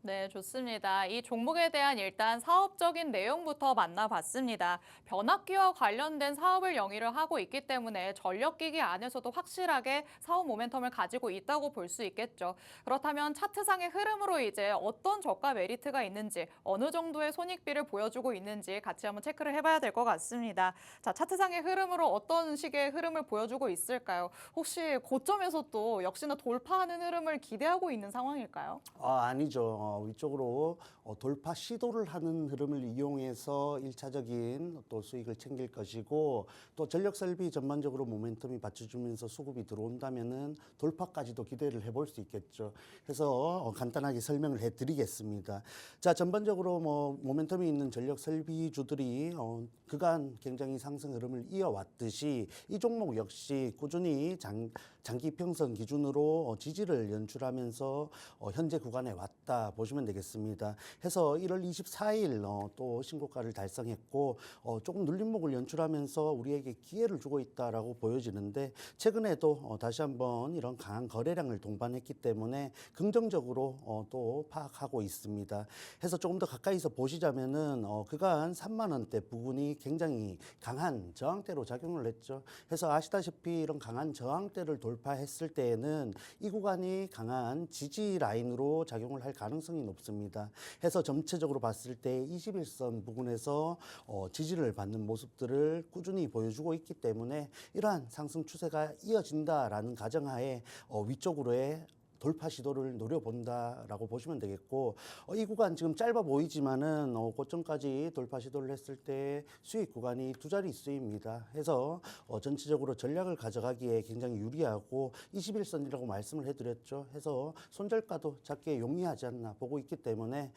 네, 좋습니다. 이 종목에 대한 일단 사업적인 내용부터 만나봤습니다. 변압기와 관련된 사업을 영위를 하고 있기 때문에 전력기기 안에서도 확실하게 사업 모멘텀을 가지고 있다고 볼 수 있겠죠. 그렇다면 차트상의 흐름으로 이제 어떤 저가 메리트가 있는지, 어느 정도의 손익비를 보여주고 있는지 같이 한번 체크를 해봐야 될 것 같습니다. 자, 차트상의 흐름으로 어떤 식의 흐름을 보여주고 있을까요? 혹시 고점에서 또 역시나 돌파하는 흐름을 기대하고 있는 상황일까요? 아니죠. 위쪽으로 돌파 시도를 하는 흐름을 이용해서 1차적인 또 수익을 챙길 것이고 또 전력 설비 전반적으로 모멘텀이 받쳐주면서 수급이 들어온다면은 돌파까지도 기대를 해볼 수 있겠죠. 그래서 간단하게 설명을 해드리겠습니다. 자, 전반적으로 뭐 모멘텀이 있는 전력 설비주들이 그간 굉장히 상승 흐름을 이어왔듯이 이 종목 역시 꾸준히 장기 평선 기준으로 지지를 연출하면서 현재 구간에 왔다 보시면 되겠습니다. 해서 1월 24일 또 신고가를 달성했고 조금 눌림목을 연출하면서 우리에게 기회를 주고 있다라고 보여지는데 최근에도 다시 한번 이런 강한 거래량을 동반했기 때문에 긍정적으로 또 파악하고 있습니다. 해서 조금 더 가까이서 보시자면은 그간 3만 원대 부근이 굉장히 강한 저항대로 작용을 했죠. 해서 아시다시피 이런 강한 저항대를 돌파했을 때에는 이 구간이 강한 지지 라인으로 작용을 할 가능성이 높습니다. 해서 전체적으로 봤을 때 21선 부근에서 지지를 받는 모습들을 꾸준히 보여주고 있기 때문에 이러한 상승 추세가 이어진다라는 가정하에 위쪽으로의 돌파 시도를 노려본다라고 보시면 되겠고 이 구간 지금 짧아 보이지만은 고점까지 돌파 시도를 했을 때 수익 구간이 두 자릿수입니다. 해서 전체적으로 전략을 가져가기에 굉장히 유리하고 21선이라고 말씀을 해드렸죠. 해서 손절가도 작게 용이하지 않나 보고 있기 때문에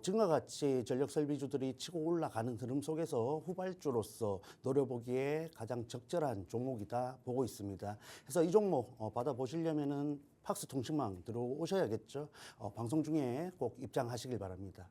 지금과 같이 전력 설비주들이 치고 올라가는 흐름 속에서 후발주로서 노려보기에 가장 적절한 종목이다 보고 있습니다. 그래서 이 종목 받아보시려면은 팍스 통신망 들어오셔야겠죠. 방송 중에 꼭 입장하시길 바랍니다.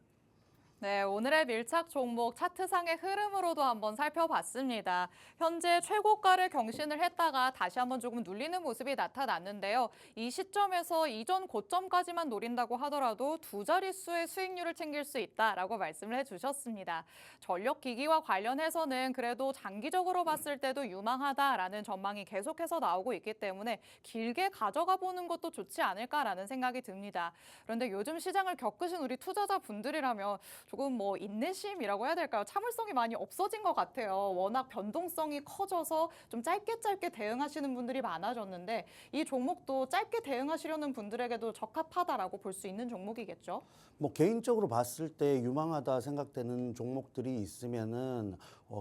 네, 오늘의 밀착 종목 차트상의 흐름으로도 한번 살펴봤습니다. 현재 최고가를 경신을 했다가 다시 한번 조금 눌리는 모습이 나타났는데요. 이 시점에서 이전 고점까지만 노린다고 하더라도 두 자릿수의 수익률을 챙길 수 있다라고 말씀을 해주셨습니다. 전력기기와 관련해서는 그래도 장기적으로 봤을 때도 유망하다라는 전망이 계속해서 나오고 있기 때문에 길게 가져가 보는 것도 좋지 않을까라는 생각이 듭니다. 그런데 요즘 시장을 겪으신 우리 투자자분들이라면 조금 뭐 인내심이라고 해야 될까요? 참을성이 많이 없어진 것 같아요. 워낙 변동성이 커져서 좀 짧게 대응하시는 분들이 많아졌는데 이 종목도 짧게 대응하시려는 분들에게도 적합하다라고 볼 수 있는 종목이겠죠? 뭐 개인적으로 봤을 때 유망하다 생각되는 종목들이 있으면은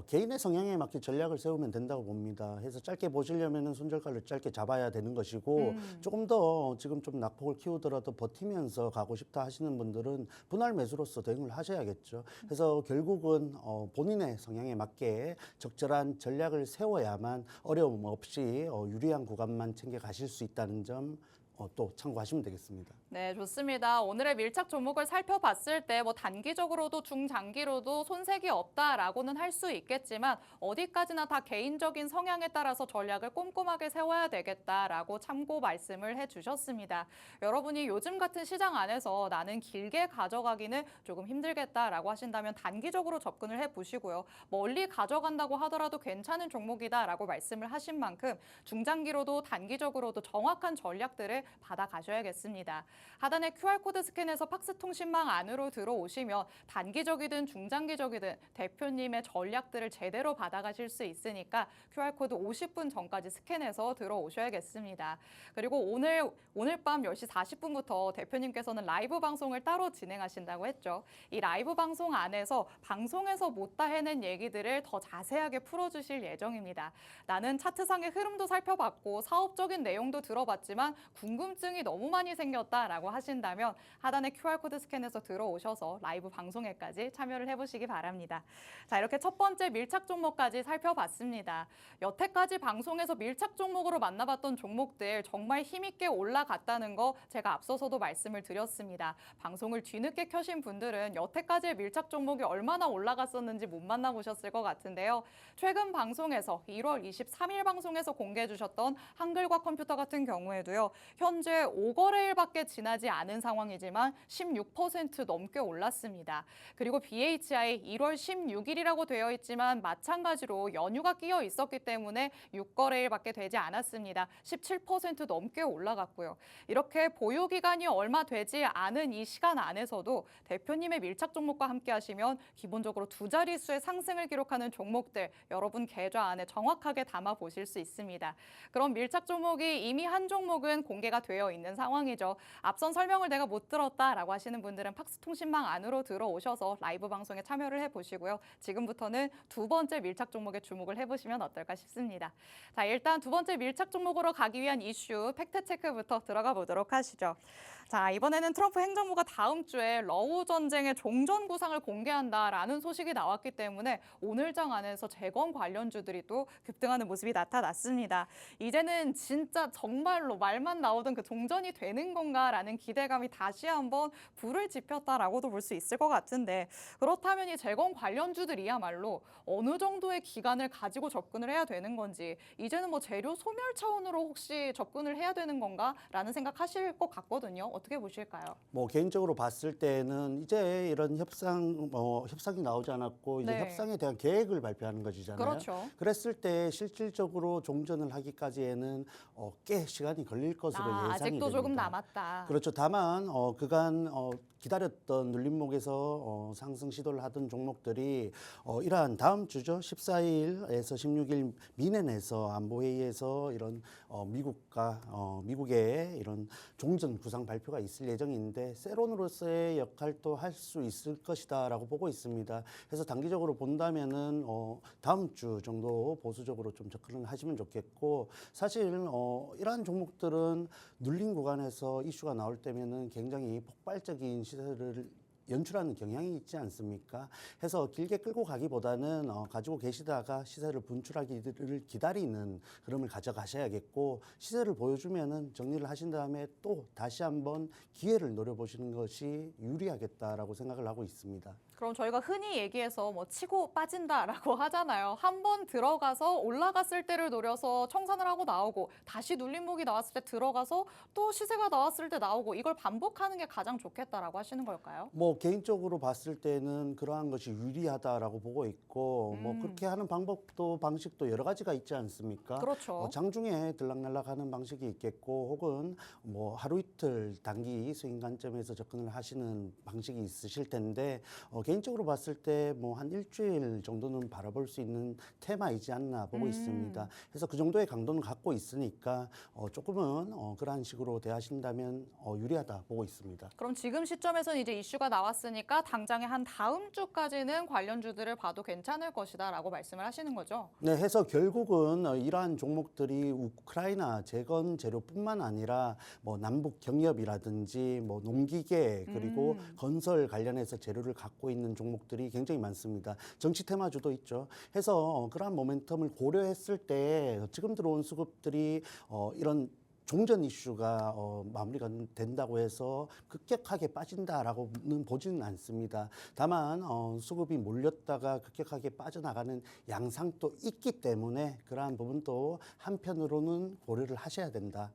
개인의 성향에 맞게 전략을 세우면 된다고 봅니다. 해서 짧게 보시려면은 손절가를 짧게 잡아야 되는 것이고 조금 더 지금 좀 낙폭을 키우더라도 버티면서 가고 싶다 하시는 분들은 분할 매수로서 대응을 하셔야겠죠. 그래서 결국은 본인의 성향에 맞게 적절한 전략을 세워야만 어려움 없이 유리한 구간만 챙겨 가실 수 있다는 점 또 참고하시면 되겠습니다. 네, 좋습니다. 오늘의 밀착 종목을 살펴봤을 때 뭐 단기적으로도 중장기로도 손색이 없다라고는 할 수 있겠지만 어디까지나 다 개인적인 성향에 따라서 전략을 꼼꼼하게 세워야 되겠다라고 참고 말씀을 해주셨습니다. 여러분이 요즘 같은 시장 안에서 나는 길게 가져가기는 조금 힘들겠다라고 하신다면 단기적으로 접근을 해보시고요. 멀리 가져간다고 하더라도 괜찮은 종목이다라고 말씀을 하신 만큼 중장기로도 단기적으로도 정확한 전략들을 받아가셔야겠습니다. 하단의 QR코드 스캔해서 팍스 통신망 안으로 들어오시면 단기적이든 중장기적이든 대표님의 전략들을 제대로 받아가실 수 있으니까 QR코드 50분 전까지 스캔해서 들어오셔야겠습니다. 그리고 오늘 밤 10시 40분부터 대표님께서는 라이브 방송을 따로 진행하신다고 했죠. 이 라이브 방송 안에서 방송에서 못다 해낸 얘기들을 더 자세하게 풀어주실 예정입니다. 나는 차트상의 흐름도 살펴봤고 사업적인 내용도 들어봤지만 궁금증이 너무 많이 생겼다라고 하신다면 하단의 QR코드 스캔해서 들어오셔서 라이브 방송에까지 참여를 해보시기 바랍니다. 자, 이렇게 첫 번째 밀착 종목까지 살펴봤습니다. 여태까지 방송에서 밀착 종목으로 만나봤던 종목들 정말 힘있게 올라갔다는 거 제가 앞서서도 말씀을 드렸습니다. 방송을 뒤늦게 켜신 분들은 여태까지의 밀착 종목이 얼마나 올라갔었는지 못 만나보셨을 것 같은데요. 최근 방송에서 1월 23일 방송에서 공개해 주셨던 한글과 컴퓨터 같은 경우에도요. 현재 5거래일밖에 지나지 않은 상황이지만 16% 넘게 올랐습니다. 그리고 BHI 1월 16일이라고 되어 있지만 마찬가지로 연휴가 끼어 있었기 때문에 6거래일밖에 되지 않았습니다. 17% 넘게 올라갔고요. 이렇게 보유 기간이 얼마 되지 않은 이 시간 안에서도 대표님의 밀착 종목과 함께 하시면 기본적으로 두 자릿수의 상승을 기록하는 종목들 여러분 계좌 안에 정확하게 담아 보실 수 있습니다. 그럼 밀착 종목이 이미 한 종목은 공개가 되어 있는 상황이죠. 앞선 설명을 내가 못 들었다라고 하시는 분들은 팍스 통신망 안으로 들어오셔서 라이브 방송에 참여를 해보시고요. 지금부터는 두 번째 밀착 종목에 주목을 해보시면 어떨까 싶습니다. 자, 일단 두 번째 밀착 종목으로 가기 위한 이슈 팩트 체크부터 들어가 보도록 하시죠. 자, 이번에는 트럼프 행정부가 다음 주에 러우 전쟁의 종전 구상을 공개한다라는 소식이 나왔기 때문에 오늘장 안에서 재건 관련주들이 또 급등하는 모습이 나타났습니다. 이제는 진짜 정말로 말만 나오던 그 종전이 되는 건가라는 기대감이 다시 한번 불을 지폈다라고도 볼 수 있을 것 같은데, 그렇다면 이 재건 관련주들이야말로 어느 정도의 기간을 가지고 접근을 해야 되는 건지, 이제는 뭐 재료 소멸 차원으로 혹시 접근을 해야 되는 건가라는 생각하실 것 같거든요. 어떻게 보실까요? 뭐 개인적으로 봤을 때는 이제 이런 협상이 나오지 않았고 이제 네. 협상에 대한 계획을 발표하는 것이잖아요. 그렇죠. 그랬을 때 실질적으로 종전을 하기까지에는 꽤 시간이 걸릴 것으로 예상이 아직도 됩니다. 조금 남았다. 그렇죠. 다만 그간 기다렸던 눌림목에서 상승 시도를 하던 종목들이 이러한 다음 주죠. 14일에서 16일 미넨에서 안보회의에서 이런 미국의 이런 종전 구상 발표가 있을 예정인데 세론으로서의 역할도 할 수 있을 것이다라고 보고 있습니다. 그래서 단기적으로 본다면은 다음 주 정도 보수적으로 좀 접근을 하시면 좋겠고 사실 이러한 종목들은 눌린 구간에서 이슈가 나올 때면은 굉장히 폭발적인 시세를 연출하는 경향이 있지 않습니까? 해서 길게 끌고 가기보다는 가지고 계시다가 시세를 분출하기를 기다리는 흐름을 가져가셔야겠고 시세를 보여주면은 정리를 하신 다음에 또 다시 한번 기회를 노려보시는 것이 유리하겠다라고 생각을 하고 있습니다. 그럼 저희가 흔히 얘기해서 뭐 치고 빠진다라고 하잖아요. 한 번 들어가서 올라갔을 때를 노려서 청산을 하고 나오고 다시 눌림목이 나왔을 때 들어가서 또 시세가 나왔을 때 나오고 이걸 반복하는 게 가장 좋겠다라고 하시는 걸까요? 뭐 개인적으로 봤을 때는 그러한 것이 유리하다라고 보고 있고 뭐 그렇게 하는 방식도 여러 가지가 있지 않습니까? 그렇죠. 장중에 들락날락하는 방식이 있겠고 혹은 뭐 하루 이틀 단기 스윙 관점에서 접근을 하시는 방식이 있으실 텐데 개인적으로 봤을 때 뭐 한 일주일 정도는 바라볼 수 있는 테마이지 않나 보고 있습니다. 그래서 그 정도의 강도는 갖고 있으니까 조금은 그러한 식으로 대하신다면 유리하다 보고 있습니다. 그럼 지금 시점에서는 이제 이슈가 나왔으니까 당장에 한 다음 주까지는 관련주들을 봐도 괜찮을 것이다라고 말씀을 하시는 거죠? 네, 해서 결국은 이러한 종목들이 우크라이나 재건 재료뿐만 아니라 뭐 남북 경협이라든지 뭐 농기계 그리고 건설 관련해서 재료를 갖고 있는 종목들이 굉장히 많습니다. 정치 테마주도 있죠. 해서 그러한 모멘텀을 고려했을 때 지금 들어온 수급들이 이런 종전 이슈가 마무리가 된다고 해서 급격하게 빠진다라고는 보지는 않습니다. 다만 수급이 몰렸다가 급격하게 빠져나가는 양상도 있기 때문에 그러한 부분도 한편으로는 고려를 하셔야 된다.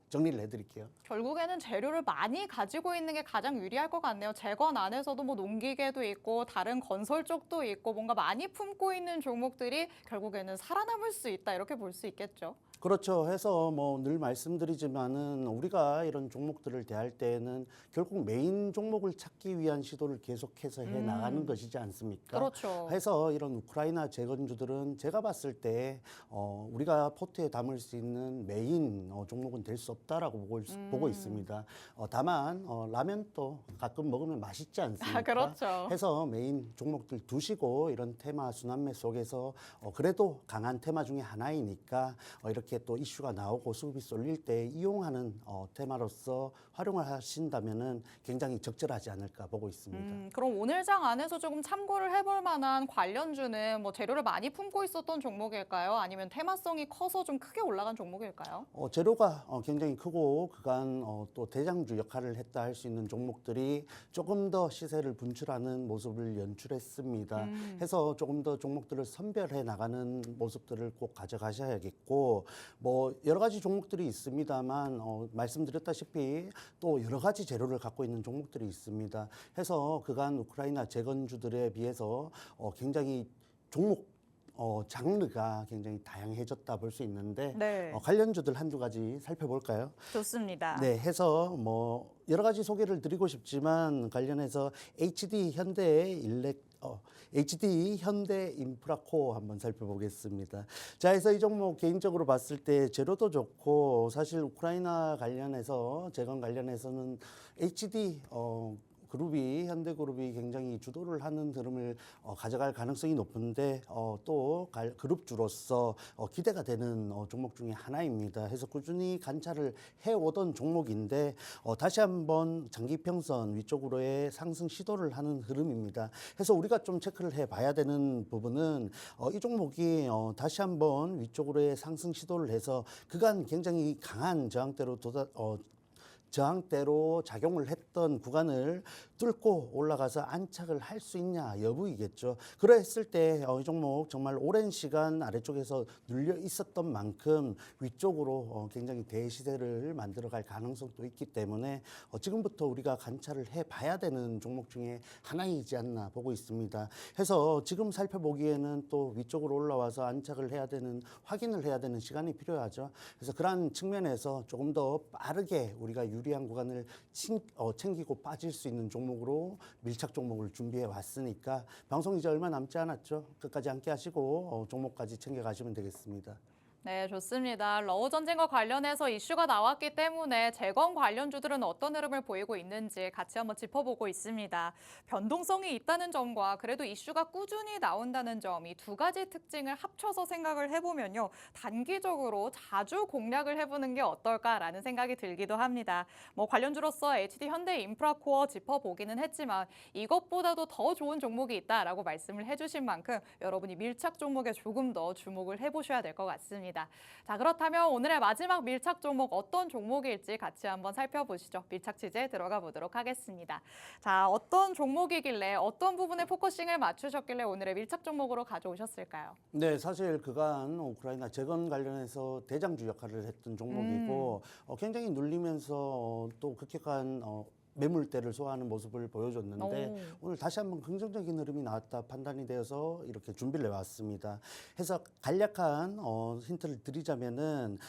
정리를 해드릴게요. 결국에는 재료를 많이 가지고 있는 게 가장 유리할 것 같네요. 재건 안에서도 뭐 농기계도 있고 다른 건설 쪽도 있고 뭔가 많이 품고 있는 종목들이 결국에는 살아남을 수 있다 이렇게 볼 수 있겠죠. 그렇죠. 해서 뭐 늘 말씀드리지만은 우리가 이런 종목들을 대할 때에는 결국 메인 종목을 찾기 위한 시도를 계속해서 해 나가는 것이지 않습니까? 그렇죠. 해서 이런 우크라이나 재건주들은 제가 봤을 때 우리가 포트에 담을 수 있는 메인 종목은 될 수 없다라고 보고 있습니다. 다만 라면도 가끔 먹으면 맛있지 않습니까? 그렇죠. 해서 메인 종목들 두시고 이런 테마 순환매 속에서 그래도 강한 테마 중에 하나이니까 이렇게 또 이슈가 나오고 수급이 쏠릴 때 이용하는 테마로서 활용을 하신다면은 굉장히 적절하지 않을까 보고 있습니다. 그럼 오늘장 안에서 조금 참고를 해볼 만한 관련주는 뭐 재료를 많이 품고 있었던 종목일까요? 아니면 테마성이 커서 좀 크게 올라간 종목일까요? 재료가 굉장히 크고 그간 또 대장주 역할을 했다 할 수 있는 종목들이 조금 더 시세를 분출하는 모습을 연출했습니다. 해서 조금 더 종목들을 선별해 나가는 모습들을 꼭 가져가셔야겠고 뭐 여러 가지 종목들이 있습니다만 말씀드렸다시피 또 여러 가지 재료를 갖고 있는 종목들이 있습니다. 해서 그간 우크라이나 재건주들에 비해서 굉장히 종목 장르가 굉장히 다양해졌다 볼 수 있는데 네. 관련주들 한두 가지 살펴볼까요? 좋습니다. 네, 해서 뭐 여러 가지 소개를 드리고 싶지만 관련해서 HD 현대 인프라코어 한번 살펴보겠습니다. 자, 해서 이 종목 개인적으로 봤을 때 재료도 좋고 사실 우크라이나 관련해서 재건 관련해서는 HD 그룹이 현대그룹이 굉장히 주도를 하는 흐름을 가져갈 가능성이 높은데 또 그룹주로서 기대가 되는 종목 중에 하나입니다. 해서 꾸준히 관찰을 해오던 종목인데 다시 한번 장기평선 위쪽으로의 상승 시도를 하는 흐름입니다. 해서 우리가 좀 체크를 해봐야 되는 부분은 이 종목이 다시 한번 위쪽으로의 상승 시도를 해서 그간 굉장히 강한 저항대로 작용을 했던 구간을 뚫고 올라가서 안착을 할 수 있냐 여부이겠죠. 그랬을 때 이 종목 정말 오랜 시간 아래쪽에서 눌려 있었던 만큼 위쪽으로 굉장히 대시세를 만들어갈 가능성도 있기 때문에 지금부터 우리가 관찰을 해봐야 되는 종목 중에 하나이지 않나 보고 있습니다. 해서 지금 살펴보기에는 또 위쪽으로 올라와서 안착을 해야 되는 확인을 해야 되는 시간이 필요하죠. 그래서 그러한 측면에서 조금 더 빠르게 우리가 유리한 구간을 챙기고 빠질 수 있는 종목으로 밀착 종목을 준비해 왔으니까 방송 이제 얼마 남지 않았죠. 끝까지 함께 하시고 종목까지 챙겨 가시면 되겠습니다. 네, 좋습니다. 러우 전쟁과 관련해서 이슈가 나왔기 때문에 재건 관련주들은 어떤 흐름을 보이고 있는지 같이 한번 짚어보고 있습니다. 변동성이 있다는 점과 그래도 이슈가 꾸준히 나온다는 점, 이 두 가지 특징을 합쳐서 생각을 해보면요. 단기적으로 자주 공략을 해보는 게 어떨까라는 생각이 들기도 합니다. 뭐 관련주로서 HD 현대인프라코어 짚어보기는 했지만 이것보다도 더 좋은 종목이 있다라고 말씀을 해주신 만큼 여러분이 밀착 종목에 조금 더 주목을 해보셔야 될 것 같습니다. 자, 그렇다면 오늘의 마지막 밀착 종목 어떤 종목일지 같이 한번 살펴보시죠. 밀착 취재 들어가 보도록 하겠습니다. 자, 어떤 종목이길래 어떤 부분에 포커싱을 맞추셨길래 오늘의 밀착 종목으로 가져오셨을까요? 네, 사실 그간 우크라이나 재건 관련해서 대장주 역할을 했던 종목이고 굉장히 눌리면서 또 급격한 매물대를 소화하는 모습을 보여줬는데 오늘 다시 한번 긍정적인 흐름이 나왔다 판단이 되어서 이렇게 준비를 해왔습니다. 해서 간략한 힌트를 드리자면은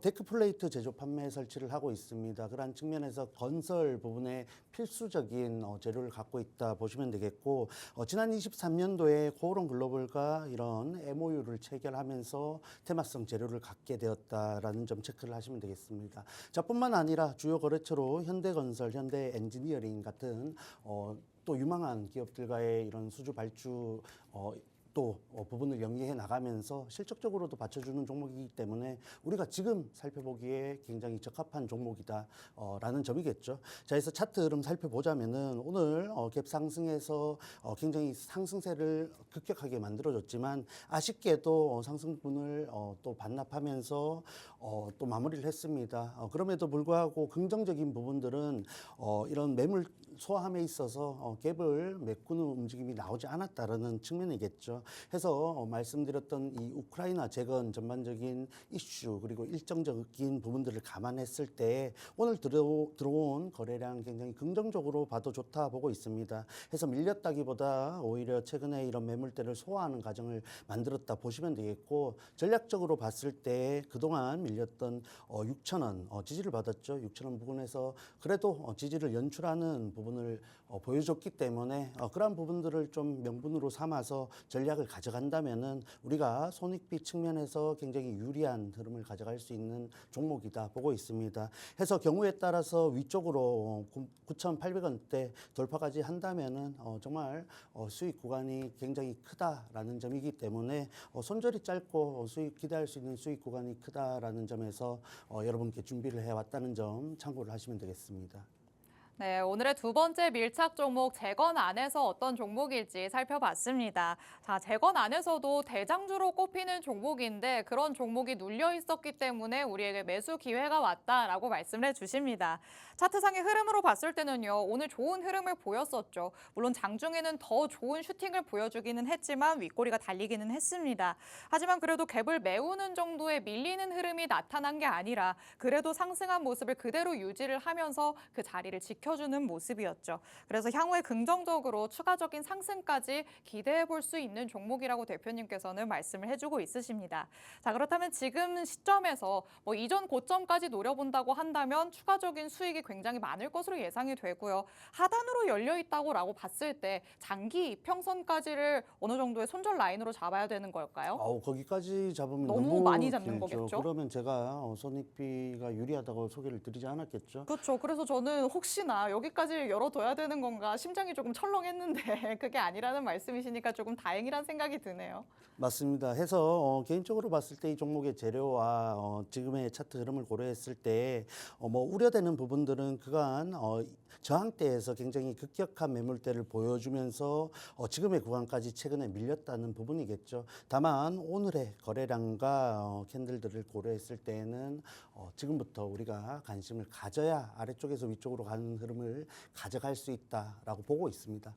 데크 플레이트 제조 판매 설치를 하고 있습니다. 그러한 측면에서 건설 부분에 필수적인 재료를 갖고 있다 보시면 되겠고 지난 23년도에 코오롱 글로벌과 이런 MOU를 체결하면서 테마성 재료를 갖게 되었다라는 점 체크를 하시면 되겠습니다. 자, 뿐만 아니라 주요 거래처로 현대건설, 현대 엔지니어링 같은 또 유망한 기업들과의 이런 수주 발주 또 부분을 연계해 나가면서 실적적으로도 받쳐주는 종목이기 때문에 우리가 지금 살펴보기에 굉장히 적합한 종목이다라는 점이겠죠. 자, 그래서 차트 흐름 살펴보자면은 오늘 갭 상승에서 굉장히 상승세를 급격하게 만들어줬지만 아쉽게도 상승분을 또 반납하면서 또 마무리를 했습니다. 그럼에도 불구하고 긍정적인 부분들은 이런 매물 소화함에 있어서 갭을 메꾸는 움직임이 나오지 않았다라는 측면이겠죠. 해서 말씀드렸던 이 우크라이나 재건 전반적인 이슈 그리고 일정적인 부분들을 감안했을 때 오늘 들어온 거래량 굉장히 긍정적으로 봐도 좋다 보고 있습니다. 해서 밀렸다기보다 오히려 최근에 이런 매물대를 소화하는 과정을 만들었다 보시면 되겠고 전략적으로 봤을 때 그동안 밀렸던 6,000원 지지를 받았죠. 6,000원 부분에서 그래도 지지를 연출하는 부분을 보여줬기 때문에 그러한 부분들을 좀 명분으로 삼아서 전략을 가져간다면은 우리가 손익비 측면에서 굉장히 유리한 흐름을 가져갈 수 있는 종목이다 보고 있습니다. 해서 경우에 따라서 위쪽으로 9,800원대 돌파까지 한다면은 정말 수익 구간이 굉장히 크다라는 점이기 때문에 손절이 짧고 수익 기대할 수 있는 수익 구간이 크다라는 점에서 여러분께 준비를 해왔다는 점 참고를 하시면 되겠습니다. 네, 오늘의 두 번째 밀착 종목 재건 안에서 어떤 종목일지 살펴봤습니다. 자, 재건 안에서도 대장주로 꼽히는 종목인데 그런 종목이 눌려 있었기 때문에 우리에게 매수 기회가 왔다라고 말씀을 해주십니다. 차트상의 흐름으로 봤을 때는요, 오늘 좋은 흐름을 보였었죠. 물론 장중에는 더 좋은 슈팅을 보여주기는 했지만 윗꼬리가 달리기는 했습니다. 하지만 그래도 갭을 메우는 정도의 밀리는 흐름이 나타난 게 아니라 그래도 상승한 모습을 그대로 유지를 하면서 그 자리를 지켜주는 모습이었죠. 그래서 향후에 긍정적으로 추가적인 상승까지 기대해 볼 수 있는 종목이라고 대표님께서는 말씀을 해주고 있으십니다. 자, 그렇다면 지금 시점에서 뭐 이전 고점까지 노려본다고 한다면 추가적인 수익이 굉장히 많을 것으로 예상이 되고요. 하단으로 열려 있다고라고 봤을 때 장기 이평선까지를 어느 정도의 손절 라인으로 잡아야 되는 걸까요? 거기까지 잡으면 너무 많이 잡는 길죠. 거겠죠? 그러면 제가 손익비가 유리하다고 소개를 드리지 않았겠죠. 그렇죠. 그래서 저는 혹시나 괜찮아. 여기까지 열어둬야 되는 건가? 심장이 조금 철렁했는데 그게 아니라는 말씀이시니까 조금 다행이란 생각이 드네요. 맞습니다. 해서 개인적으로 봤을 때 이 종목의 재료와 지금의 차트 흐름을 고려했을 때 뭐 우려되는 부분들은 그간 저항대에서 굉장히 급격한 매물대를 보여주면서 지금의 구간까지 최근에 밀렸다는 부분이겠죠. 다만 오늘의 거래량과 캔들들을 고려했을 때에는 지금부터 우리가 관심을 가져야 아래쪽에서 위쪽으로 가는 흐름을 가져갈 수 있다라고 보고 있습니다.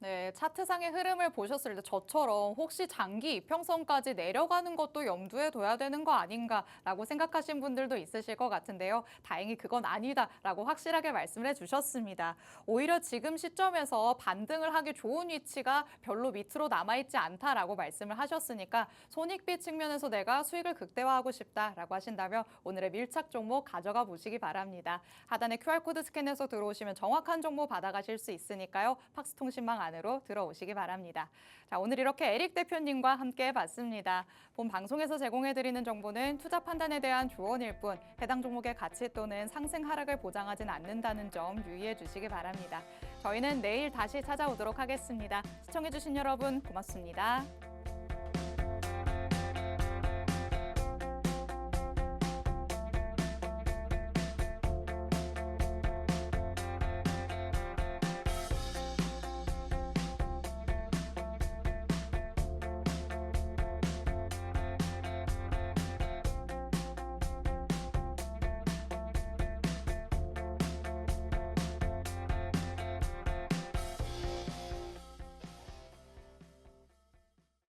네, 차트상의 흐름을 보셨을 때 저처럼 혹시 장기 이평선까지 내려가는 것도 염두에 둬야 되는 거 아닌가라고 생각하신 분들도 있으실 것 같은데요. 다행히 그건 아니다라고 확실하게 말씀을 해주셨습니다. 오히려 지금 시점에서 반등을 하기 좋은 위치가 별로 밑으로 남아있지 않다라고 말씀을 하셨으니까 손익비 측면에서 내가 수익을 극대화하고 싶다라고 하신다면 오늘의 밀착 종목 가져가 보시기 바랍니다. 하단에 QR코드 스캔해서 들어오시면 정확한 정보 받아가실 수 있으니까요. 팍스통신망 안으로 들어오시기 바랍니다. 자, 오늘 이렇게 에릭 대표님과 함께 해봤습니다. 본 방송에서 제공해드리는 정보는 투자 판단에 대한 조언일 뿐 해당 종목의 가치 또는 상승 하락을 보장하진 않는다는 점 유의해 주시기 바랍니다. 저희는 내일 다시 찾아오도록 하겠습니다. 시청해주신 여러분 고맙습니다.